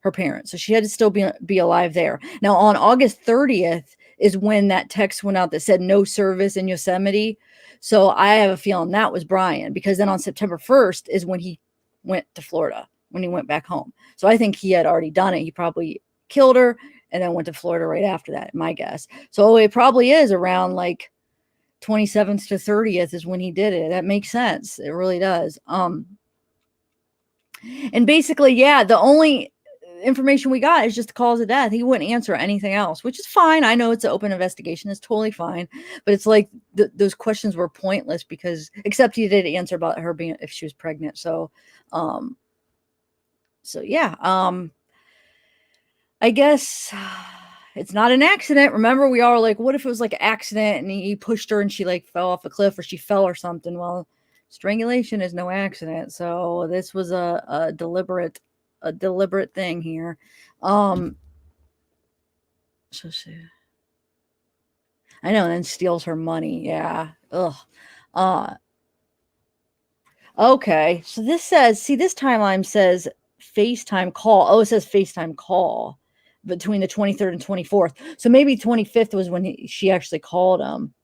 her parents. So she had to still be alive there. Now on August 30th is when that text went out that said no service in Yosemite. So I have a feeling that was Brian, because then on September 1st is when he went to Florida, when he went back home. So I think he had already done it. He probably killed her and then went to Florida right after that, my guess. So it probably is around like 27th to 30th is when he did it. That makes sense. It really does. And basically, yeah, the only information we got is just the cause of death. He wouldn't answer anything else, which is fine. I know it's an open investigation. It's totally fine. But it's like those questions were pointless because, except he did answer about her being, if she was pregnant. So yeah, I guess it's not an accident. Remember, we all were like, what if it was like an accident and he pushed her and she like fell off a cliff or she fell or something? Well, strangulation is no accident. So this was a deliberate thing here. So she, I know, and then steals her money. Yeah. Ugh. Okay. So this says, see, this timeline says FaceTime call. Oh, it says FaceTime call between the 23rd and 24th. So maybe 25th was when she actually called him.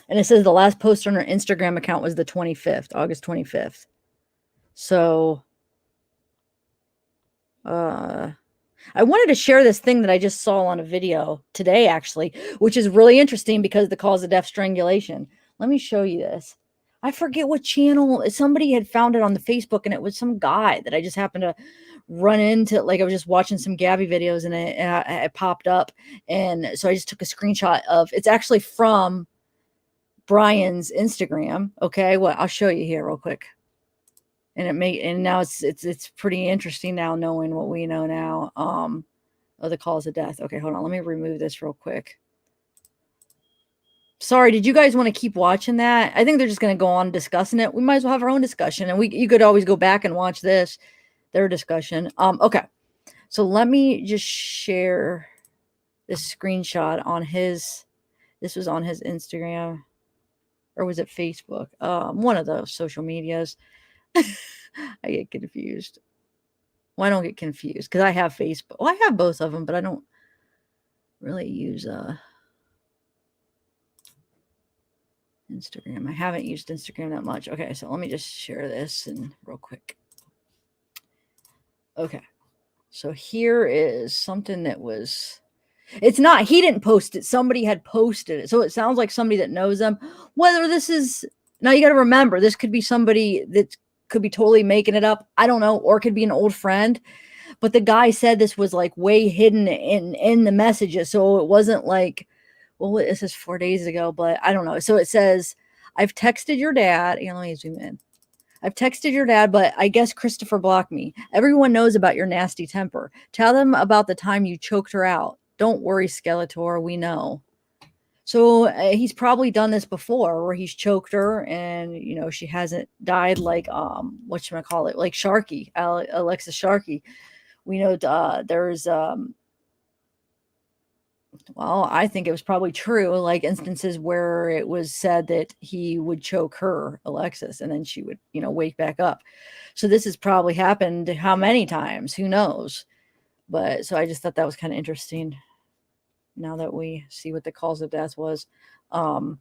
And it says the last post on her Instagram account was the 25th, August 25th. So I wanted to share this thing that I just saw on a video today, actually, which is really interesting because the cause of death, strangulation. Let me show you this. I forget what channel. Somebody had found it on the Facebook, and it was some guy that I just happened to run into. Like, I was just watching some Gabby videos, and it popped up. And so I just took a screenshot of, it's actually from Brian's Instagram. Okay, well, I'll show you here real quick. And now it's pretty interesting now knowing what we know now. Of the cause of death. Okay, hold on. Let me remove this real quick. Sorry, did you guys want to keep watching that? I think they're just going to go on discussing it. We might as well have our own discussion, and you could always go back and watch their discussion. Okay, so let me just share this screenshot on his. This was on his Instagram, or was it Facebook? One of those social medias. I get confused. Well, I don't get confused because I have Facebook. Well, I have both of them, but I don't really use Instagram. I haven't used Instagram that much. Okay, so let me just share this and real quick. Okay, so here is something that was. It's not. He didn't post it. Somebody had posted it. So it sounds like somebody that knows them. Whether this is now, you got to remember, this could be somebody that could be totally making it up. I don't know, or it could be an old friend. But the guy said this was like way hidden in the messages. So it wasn't like, well, this is 4 days ago, but I don't know. So it says, I've texted your dad. Here, let me zoom in. I've texted your dad, but I guess Christopher blocked me. Everyone knows about your nasty temper. Tell them about the time you choked her out. Don't worry, Skeletor. We know. So he's probably done this before where he's choked her and, you know, she hasn't died like, whatchamacallit, like Sharky, Alexis Sharky. We know there's, well, I think it was probably true, like instances where it was said that he would choke her, Alexis, and then she would, you know, wake back up. So this has probably happened how many times? Who knows? But so I just thought that was kind of interesting now that we see what the cause of death was. God,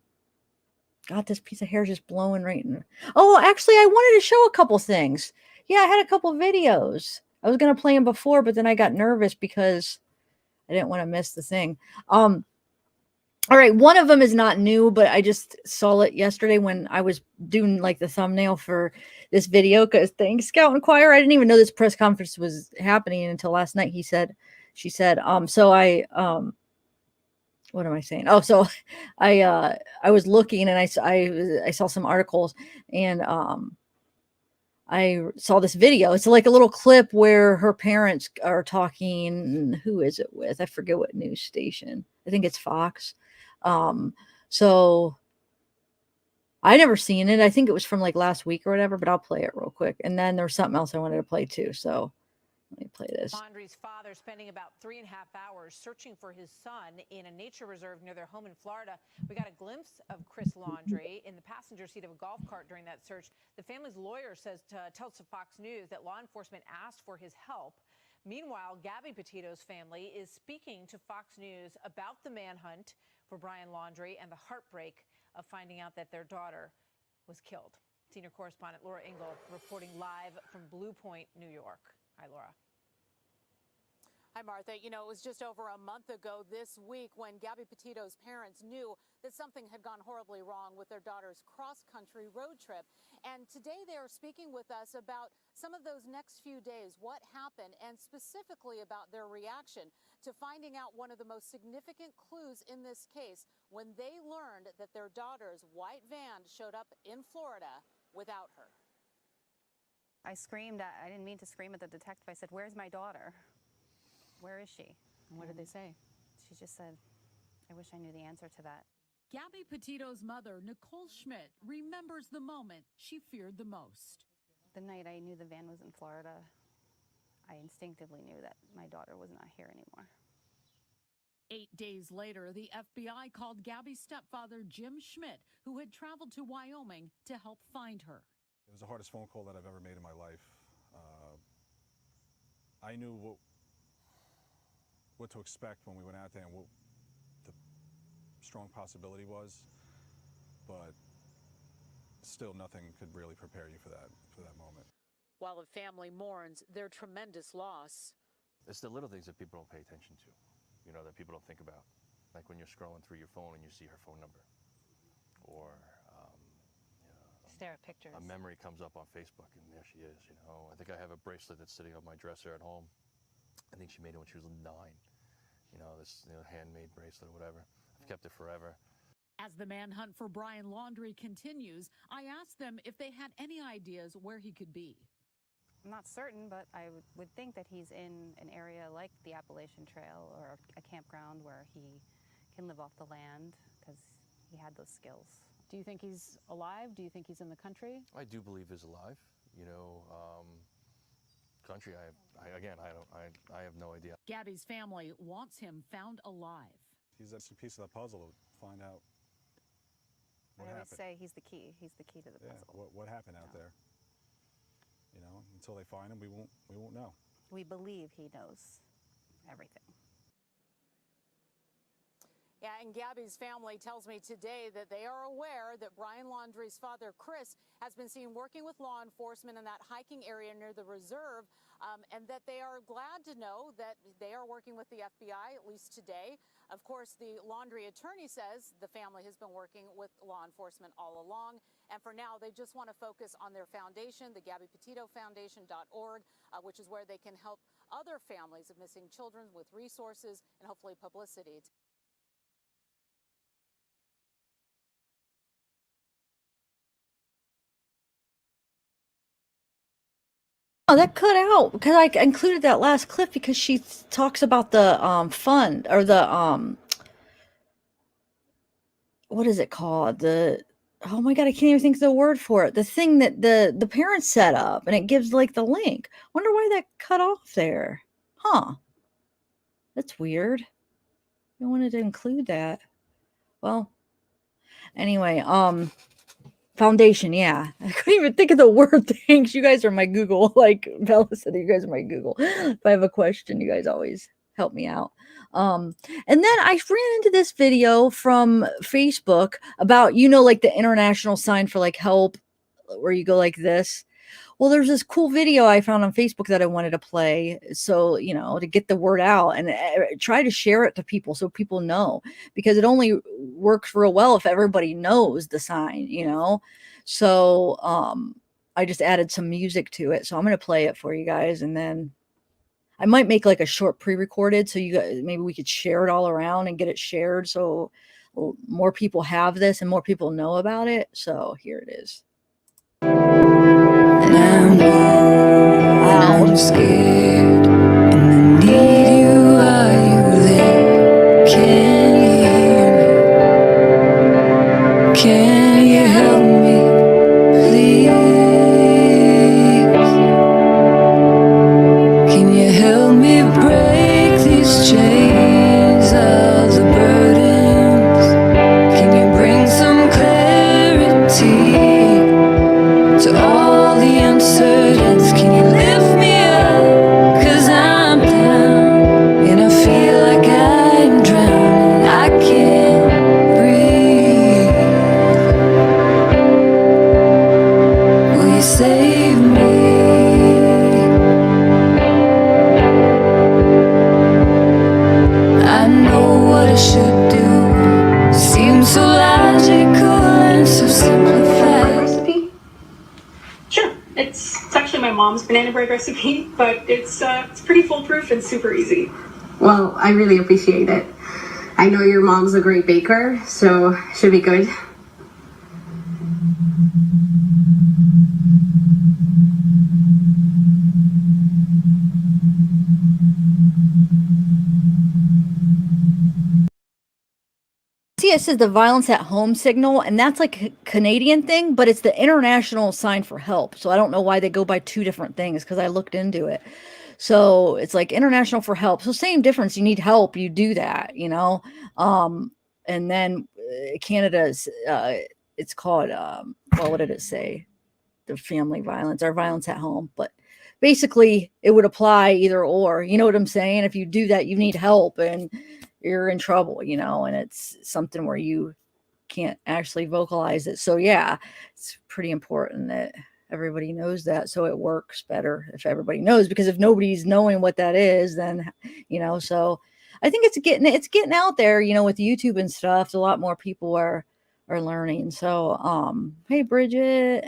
this piece of hair is just blowing right in. Oh, actually, I wanted to show a couple things. Yeah, I had a couple videos. I was going to play them before, but then I got nervous because I didn't want to miss the thing. All right, one of them is not new, but I just saw it yesterday when I was doing like the thumbnail for this video because thanks, Scout and Choir. I didn't even know this press conference was happening until last night. She said, so I, what am I saying? Oh, so I was looking and I saw some articles and I saw this video. It's like a little clip where her parents are talking. Who is it with? I forget what news station. I think it's Fox. So I never seen it. I think it was from like last week or whatever, but I'll play it real quick. And then there's something else I wanted to play too. So let me play this. Laundrie's father spending about 3.5 hours searching for his son in a nature reserve near their home in Florida. We got a glimpse of Chris Laundrie in the passenger seat of a golf cart during that search. The family's lawyer tells to Fox News that law enforcement asked for his help. Meanwhile, Gabby Petito's family is speaking to Fox News about the manhunt for Brian Laundrie and the heartbreak of finding out that their daughter was killed. Senior correspondent Laura Ingle reporting live from Blue Point, New York. Hi, Laura. Hi, Martha. You know, it was just over a month ago this week when Gabby Petito's parents knew that something had gone horribly wrong with their daughter's cross-country road trip. And today they are speaking with us about some of those next few days, what happened, and specifically about their reaction to finding out one of the most significant clues in this case when they learned that their daughter's white van showed up in Florida without her. I screamed. I didn't mean to scream at the detective. I said, "Where's my daughter? Where is she?" And what did they say? She just said, "I wish I knew the answer to that." Gabby Petito's mother, Nicole Schmidt, remembers the moment she feared the most. The night I knew the van was in Florida, I instinctively knew that my daughter was not here anymore. 8 days later, the FBI called Gabby's stepfather, Jim Schmidt, who had traveled to Wyoming to help find her. It was the hardest phone call that I've ever made in my life. I knew what to expect when we went out there and what the strong possibility was, but still nothing could really prepare you for that moment. While the family mourns their tremendous loss. It's the little things that people don't pay attention to, you know, that people don't think about. Like when you're scrolling through your phone and you see her phone number, or Stare at pictures. a memory comes up on Facebook and there she is, you know. I think I have a bracelet that's sitting on my dresser at home. I think she made it when she was 9. You know, this handmade bracelet or whatever. I've kept it forever. As the manhunt for Brian Laundrie continues, I asked them if they had any ideas where he could be. I'm not certain, but I would think that he's in an area like the Appalachian Trail or a campground where he can live off the land because he had those skills. Do you think he's alive? Do you think he's in the country? I do believe he's alive. You know, country, I have no idea. Gabby's family wants him found alive. He's a piece of the puzzle to find out what I always happened. say he's the key. He's the key to the puzzle. What happened out there? You know, until they find him, we won't know. We believe he knows everything. Yeah, and Gabby's family tells me today that they are aware that Brian Laundrie's father, Chris, has been seen working with law enforcement in that hiking area near the reserve, and that they are glad to know that they are working with the FBI, at least today. Of course, the Laundrie attorney says the family has been working with law enforcement all along, and for now, they just want to focus on their foundation, the GabbyPetitoFoundation.org, which is where they can help other families of missing children with resources and hopefully publicity. Oh, that cut out because I included that last clip because she talks about the fund or the what is it called? Oh my God, I can't even think of the word for it. The thing that the parents set up and it gives like the link. Wonder why that cut off there. Huh. That's weird. I wanted to include that. Well, anyway, foundation, yeah. I couldn't even think of the word. Thanks. You guys are my Google. Like Bella said, you guys are my Google. If I have a question, you guys always help me out. And then I ran into this video from Facebook about, like the international sign for like help, where you go like this. Well, there's this cool video I found on Facebook that I wanted to play. So, to get the word out and try to share it to people so people know, because it only works real well if everybody knows the sign, So I just added some music to it. So I'm going to play it for you guys. And then I might make like a short pre-recorded so you guys, maybe we could share it all around and get it shared so more people have this and more people know about it. So here it is. And scared, and I need you. Are you there? Can you hear me? Can you help me, please? Can you help me break these chains of the burdens? Can you bring some clarity to all the uncertains? Can you lift me up? 'Cause I'm down and I feel like I'm drowning. I can't breathe. Will you save me? I know what I should do. Seems so logical and so simplified. Recipe? Sure. It's actually my mom's banana bread recipe, but it's pretty foolproof and super easy. Well, I really appreciate it. I know your mom's a great baker, so should be good. See, it says the violence at home signal, and that's like a Canadian thing, but it's the international sign for help. So I don't know why they go by two different things, because I looked into it. So it's like international for help. So same difference. You need help, you do that, you know. And then Canada's it's called well, what did it say? The family violence or violence at home, but basically it would apply either or. You know what I'm saying? If you do that, you need help and you're in trouble, you know, and it's something where you can't actually vocalize it. So yeah, it's pretty important that everybody knows that, so it works better if everybody knows, because if nobody's knowing what that is, then, you know, so I think it's getting out there, you know, with YouTube and stuff. A lot more people are learning. So hey Bridget.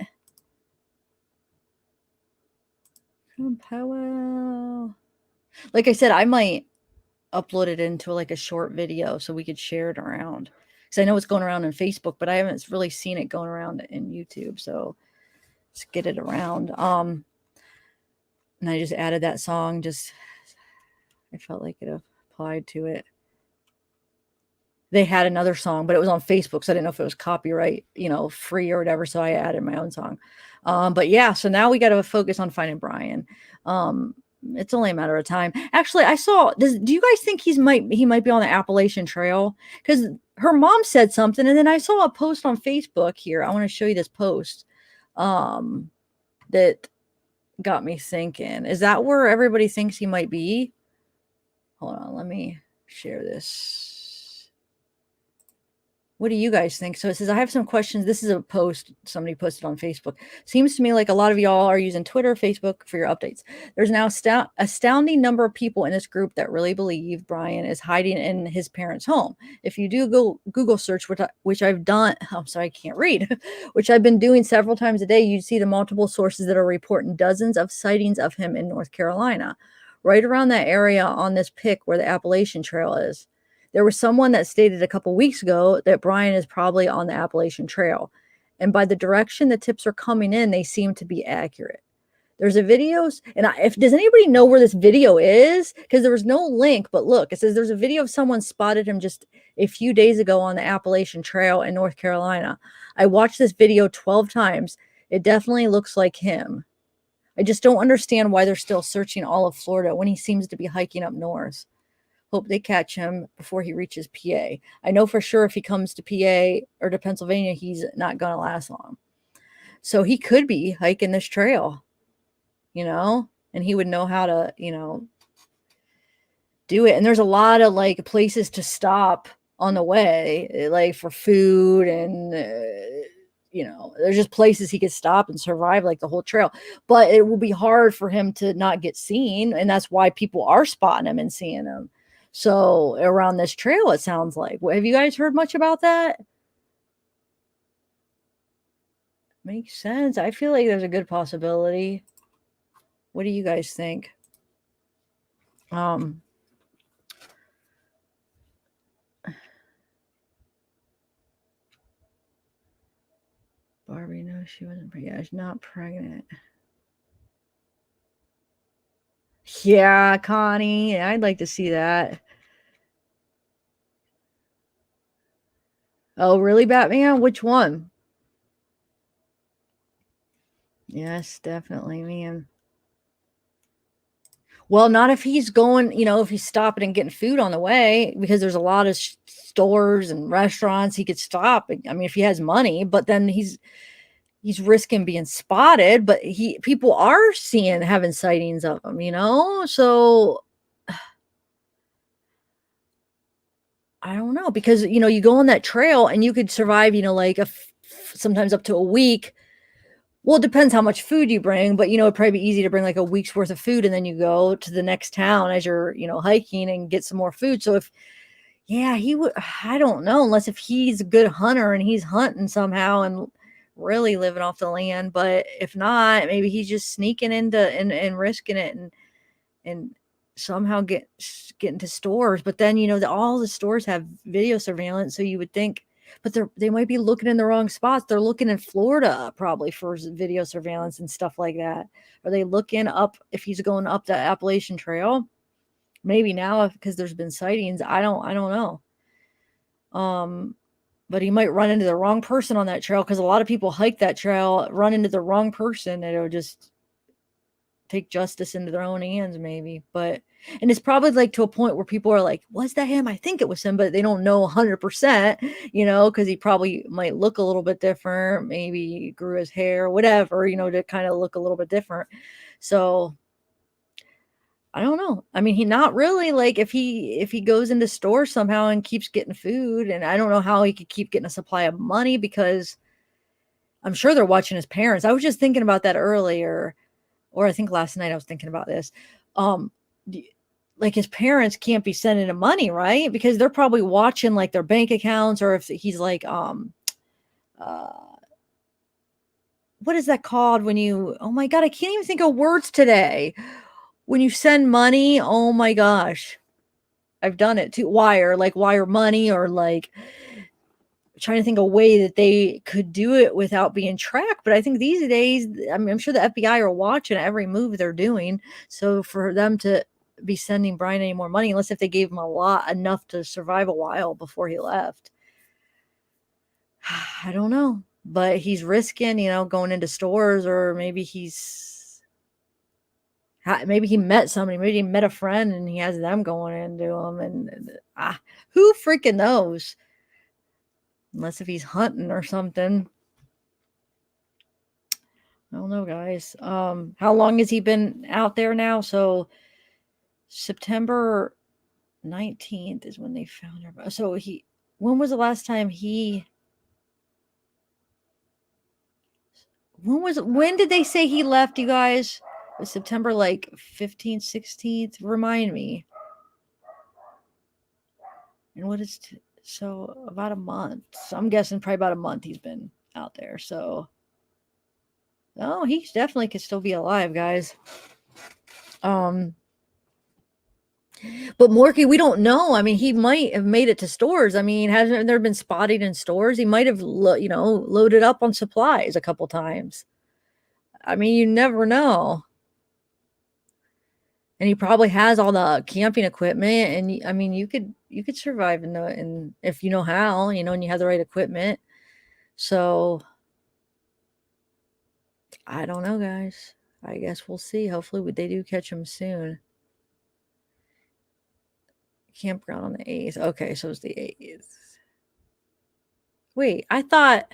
Powell. Like I said, I might upload it into like a short video so we could share it around, because I know it's going around on Facebook, but I haven't really seen it going around in YouTube. So let's get it around. And I just added that song. Just I felt like it applied to it. They had another song, but it was on Facebook, so I didn't know if it was copyright, you know, free or whatever. So I added my own song. But yeah, so now we got to focus on finding Brian. It's only a matter of time. Actually, I saw. Do you guys think he might be on the Appalachian Trail? Because her mom said something, and then I saw a post on Facebook here. I want to show you this post. That got me thinking. Is that where everybody thinks he might be? Hold on, let me share this. What do you guys think? So it says, I have some questions. This is a post somebody posted on Facebook. Seems to me like a lot of y'all are using Twitter, Facebook for your updates. There's now astounding number of people in this group that really believe Brian is hiding in his parents' home. If you do Google search, which I've done, I'm sorry, I can't read, which I've been doing several times a day, you'd see the multiple sources that are reporting dozens of sightings of him in North Carolina, right around that area on this pic where the Appalachian Trail is. There was someone that stated a couple weeks ago that Brian is probably on the Appalachian Trail. And by the direction the tips are coming in, they seem to be accurate. There's a video, and does anybody know where this video is? Because there was no link, but look, it says there's a video of someone spotted him just a few days ago on the Appalachian Trail in North Carolina. I watched this video 12 times. It definitely looks like him. I just don't understand why they're still searching all of Florida when he seems to be hiking up north. Hope they catch him before he reaches PA. I know for sure if he comes to PA or to Pennsylvania, he's not going to last long. So he could be hiking this trail, you know, and he would know how to, you know, do it. And there's a lot of like places to stop on the way, like for food and, you know, there's just places he could stop and survive like the whole trail. But it will be hard for him to not get seen. And that's why people are spotting him and seeing him. So around this trail, it sounds like. Have you guys heard much about that? Makes sense. I feel like there's a good possibility. What do you guys think? Barbie, no, she wasn't pregnant. Yeah, she's not pregnant. Yeah, Connie, I'd like to see that. Oh, really, Batman? Which one? Yes, definitely, man. Well, not if he's going, if he's stopping and getting food on the way, because there's a lot of stores and restaurants he could stop. I mean, if he has money, but then he's risking being spotted, but people are having sightings of him, so I don't know, because you go on that trail and you could survive, like sometimes up to a week. Well, it depends how much food you bring, but it'd probably be easy to bring like a week's worth of food, and then you go to the next town as you're, hiking and get some more food. So he would, I don't know, unless if he's a good hunter and he's hunting somehow and really living off the land. But if not, maybe he's just sneaking into and risking it and somehow getting to stores. But then, all the stores have video surveillance. So you would think, but they might be looking in the wrong spots. They're looking in Florida probably for video surveillance and stuff like that. Are they looking up if he's going up the Appalachian Trail? Maybe now, because there's been sightings. I don't know. But he might run into the wrong person on that trail, because a lot of people hike that trail, run into the wrong person, and it'll just take justice into their own hands, maybe. And it's probably like to a point where people are like, was that him? I think it was him, but they don't know 100%, because he probably might look a little bit different. Maybe he grew his hair, whatever, to kind of look a little bit different. So I don't know. I mean, he not really, like, if he goes into stores somehow and keeps getting food, and I don't know how he could keep getting a supply of money, because I'm sure they're watching his parents. I was just thinking about that earlier, or I think last night I was thinking about this. Like, his parents can't be sending him money, right? Because they're probably watching like their bank accounts, or if he's like, what is that called when you, oh my God, I can't even think of words today. When you send money, oh my gosh, I've done it too. Wire money, or like trying to think of a way that they could do it without being tracked. But I think these days, I mean, I'm sure the FBI are watching every move they're doing. So for them to be sending Brian any more money, unless if they gave him enough to survive a while before he left, I don't know. But he's risking, going into stores, or maybe maybe he met somebody, maybe he met a friend and he has them going into him, and who freaking knows? Unless if he's hunting or something. I don't know, guys. How long has he been out there now? So September 19th is when they found her. So when was the last time when did they say he left, you guys? It was September like 15th, 16th. Remind me. And what is, so about a month. So I'm guessing probably about a month he's been out there. So, oh, he definitely could still be alive, guys. But Morky, we don't know. I mean, he might have made it to stores. I mean, hasn't there been spotted in stores? He might have, loaded up on supplies a couple times. I mean, you never know. And he probably has all the camping equipment. And I mean, you could survive in if you know how, and you have the right equipment. So I don't know, guys. I guess we'll see. Hopefully they do catch him soon. Campground on the 8th. Okay, so it's the 8th. Wait, I thought.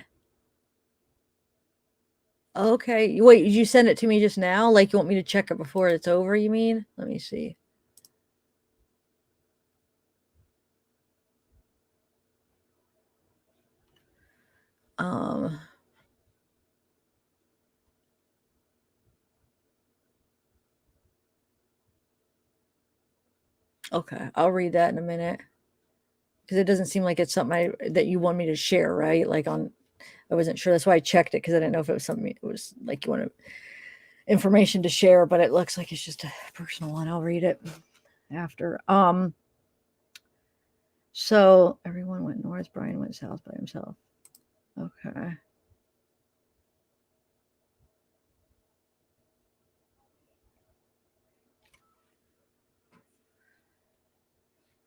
Okay, wait, you send it to me just now? Like, you want me to check it before it's over, you mean? Let me see. Okay, I'll read that in a minute. Because it doesn't seem like it's something that you want me to share, right? Like I wasn't sure. That's why I checked it, because I didn't know if it was something it was like you wanted information to share, but it looks like it's just a personal one. I'll read it after. So everyone went north. Brian went south by himself. Okay.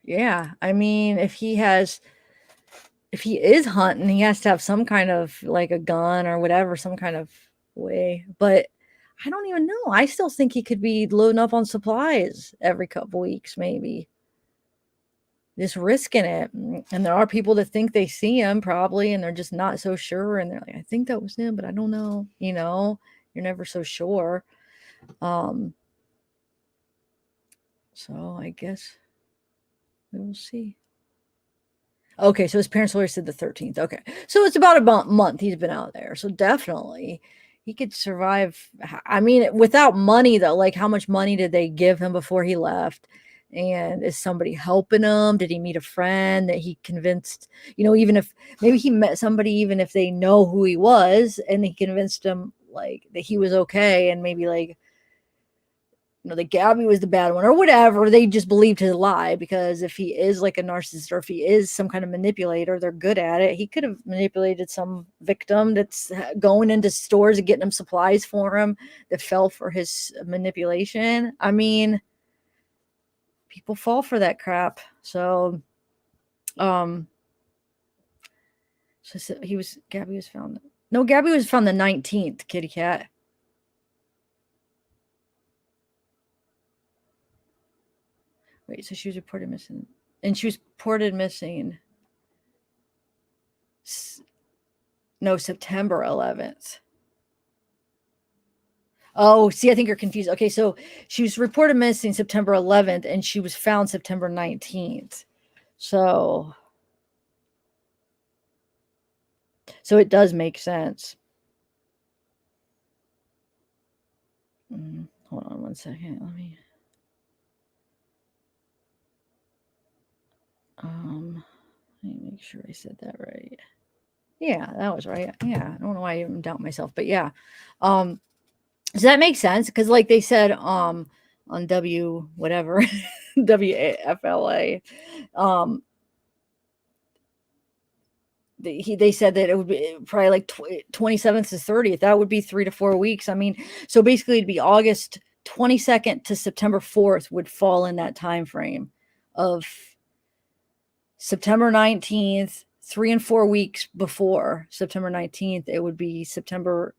Yeah. I mean, if he is hunting, he has to have some kind of like a gun or whatever, some kind of way. But I don't even know. I still think he could be loading up on supplies every couple weeks, maybe. Just risking it. And there are people that think they see him probably, and they're just not so sure. And they're like, I think that was him, but I don't know. You know, you're never so sure. So I guess we will see. Okay, so his parents lawyer said the 13th. Okay, so it's about a month he's been out there. So definitely he could survive. I mean, without money though, like how much money did they give him before he left? And is somebody helping him? Did he meet a friend that he convinced, you know, even if maybe he met somebody, even if they know who he was, and he convinced him like that he was okay, and maybe like, you know, that Gabby was the bad one or whatever. They just believed his lie, because if he is like a narcissist or if he is some kind of manipulator, they're good at it. He could have manipulated some victim that's going into stores and getting them supplies for him that fell for his manipulation. I mean, people fall for that crap. So, Gabby was found. No, Gabby was found the 19th, kitty cat. Wait, so she was reported missing. And she was reported missing. No, September 11th. Oh, see, I think you're confused. Okay, so she was reported missing September 11th, and she was found September 19th. So it does make sense. Hold on one second. Let me make sure I said that right. Yeah, that was right. Yeah, I don't know why I even doubt myself, but yeah. Does that make sense? Because like they said on W whatever WFLA, they said that it would be probably like 27th to 30th. That would be 3 to 4 weeks. I mean, so basically it'd be August 22nd to September 4th would fall in that time frame of September 19th, 3 and 4 weeks before September 19th. It would be September.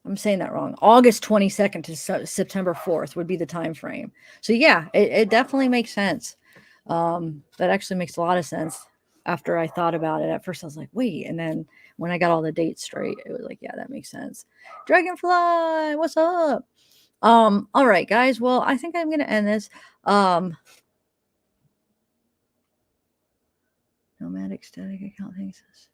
I'm saying that wrong. August 22nd to September 4th would be the time frame. So yeah, it definitely makes sense. That actually makes a lot of sense after I thought about it. At first I was like, wait, and then when I got all the dates straight, it was like, yeah, that makes sense. Dragonfly, what's up? All right, guys. Well, I think I'm gonna end this. Nomadic static account thinks this.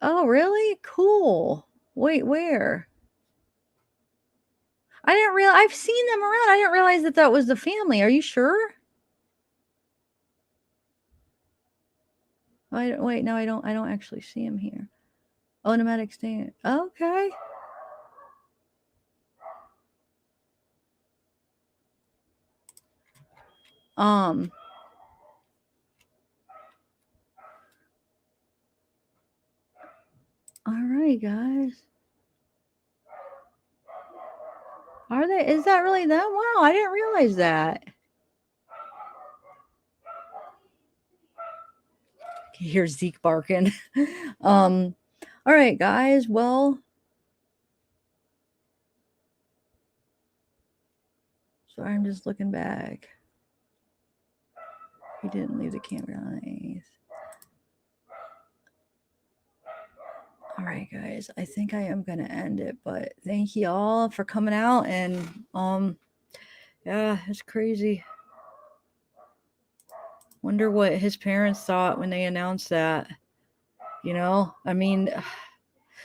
Oh, really? Cool. Wait, where? I didn't realize. I've seen them around. I didn't realize that was the family. Are you sure? Wait, no, I don't actually see him here. Oh, nomadic stand. Okay. All right, guys. Are they? Is that really them? Wow, I didn't realize that. Here's Zeke barking. All right, guys. Well, sorry, I'm just looking back. He didn't leave the camera on the 8th. All right, guys. I think I am gonna end it, but thank you all for coming out, and yeah, it's crazy. Wonder what his parents thought when they announced that. You know, I mean,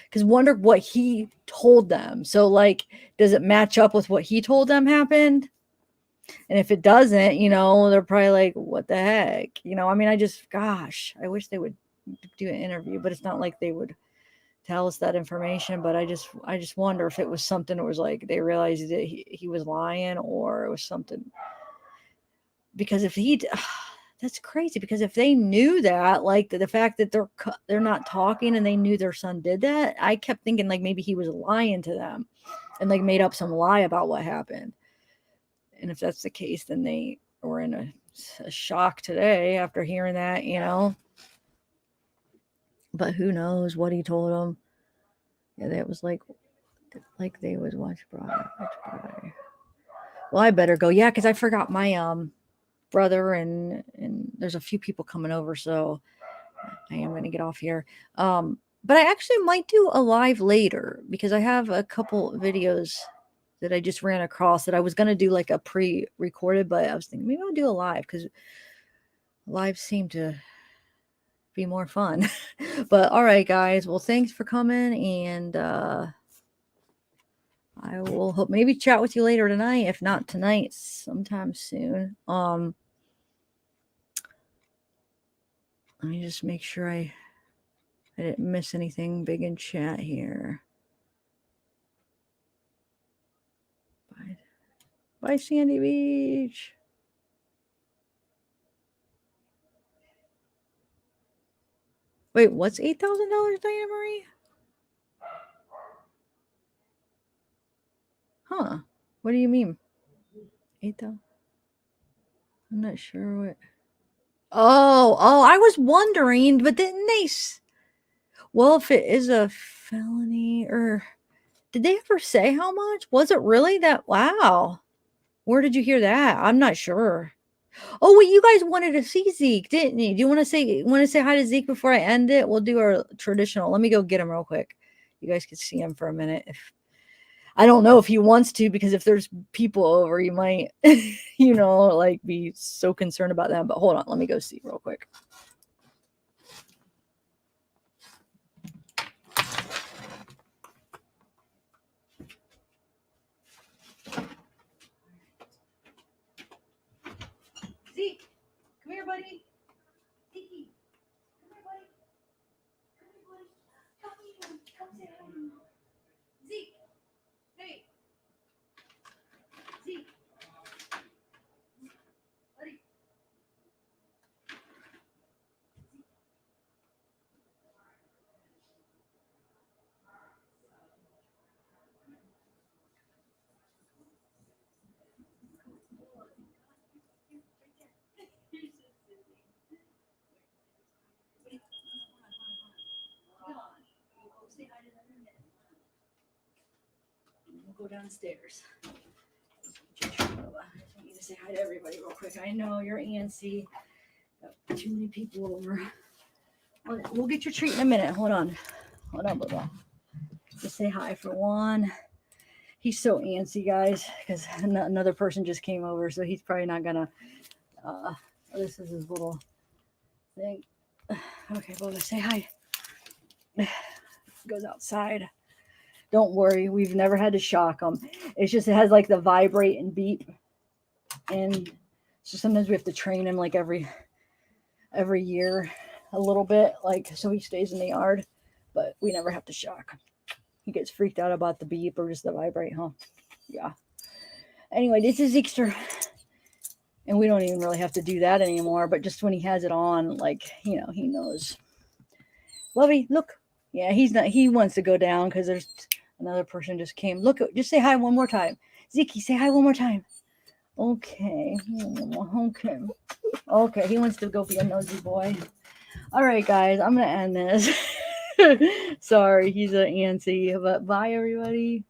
because wonder what he told them. So, like, does it match up with what he told them happened? And if it doesn't, you know, they're probably like, what the heck? You know, I mean, gosh, I wish they would do an interview, but it's not like they would tell us that information. But I just wonder if it was something that was like they realized that he was lying, or it was something. Because if That's crazy, because if they knew that, like the fact that they're not talking and they knew their son did that, I kept thinking like maybe he was lying to them and like made up some lie about what happened. And if that's the case, then they were in a shock today after hearing that, you know. But who knows what he told them. Yeah, that was like they was watch Broadway. Well, I better go. Yeah, because I forgot my brother and there's a few people coming over, so I am going to get off here. But I actually might do a live later because I have a couple videos that I just ran across that I was going to do like a pre-recorded, but I was thinking maybe I'll do a live because lives seem to be more fun. But all right, guys. Well, thanks for coming, and I will hope maybe chat with you later tonight. If not tonight, sometime soon. Let me just make sure I didn't miss anything big in chat here. Bye, Sandy Beach. Wait, what's $8,000, Diana Marie? Huh? What do you mean? 8,000? I'm not sure what. Oh, I was wondering, but didn't they? Well, if it is a felony, or did they ever say how much? Was it really that? Wow. Where did you hear that? I'm not sure. Oh, wait, you guys wanted to see Zeke, didn't you? Do you want to say hi to Zeke before I end it? We'll do our traditional. Let me go get him real quick. You guys could see him for a minute. If I don't know if he wants to, because if there's people over, you might, you know, like be so concerned about them. But hold on, let me go see real quick. Zeke, come here, buddy. Zeke, come here, buddy. Come here, buddy. Come say hi. Zeke, hey. Zeke, buddy. We'll go downstairs. I need to say hi to everybody real quick. I know you're antsy. Got too many people over. We'll get your treat in a minute. Hold on, Bubba. Just say hi for one. He's so antsy, guys, because another person just came over, so he's probably not gonna. This is his little thing. Okay, Bubba, say hi. Goes outside. Don't worry, we've never had to shock him. It's just it has like the vibrate and beep, and so sometimes we have to train him like every year a little bit, like so he stays in the yard, but we never have to shock. He gets freaked out about the beep or just the vibrate, huh? Yeah. Anyway, this is Zeekster, and we don't even really have to do that anymore. But just when he has it on, like you know, he knows. Lovey, look. Yeah, he's not. He wants to go down because there's another person just came. Look, just say hi one more time. Zeke, say hi one more time. Okay. Okay. He wants to go be a nosy boy. All right, guys. I'm gonna end this. Sorry, he's an antsy. But bye, everybody.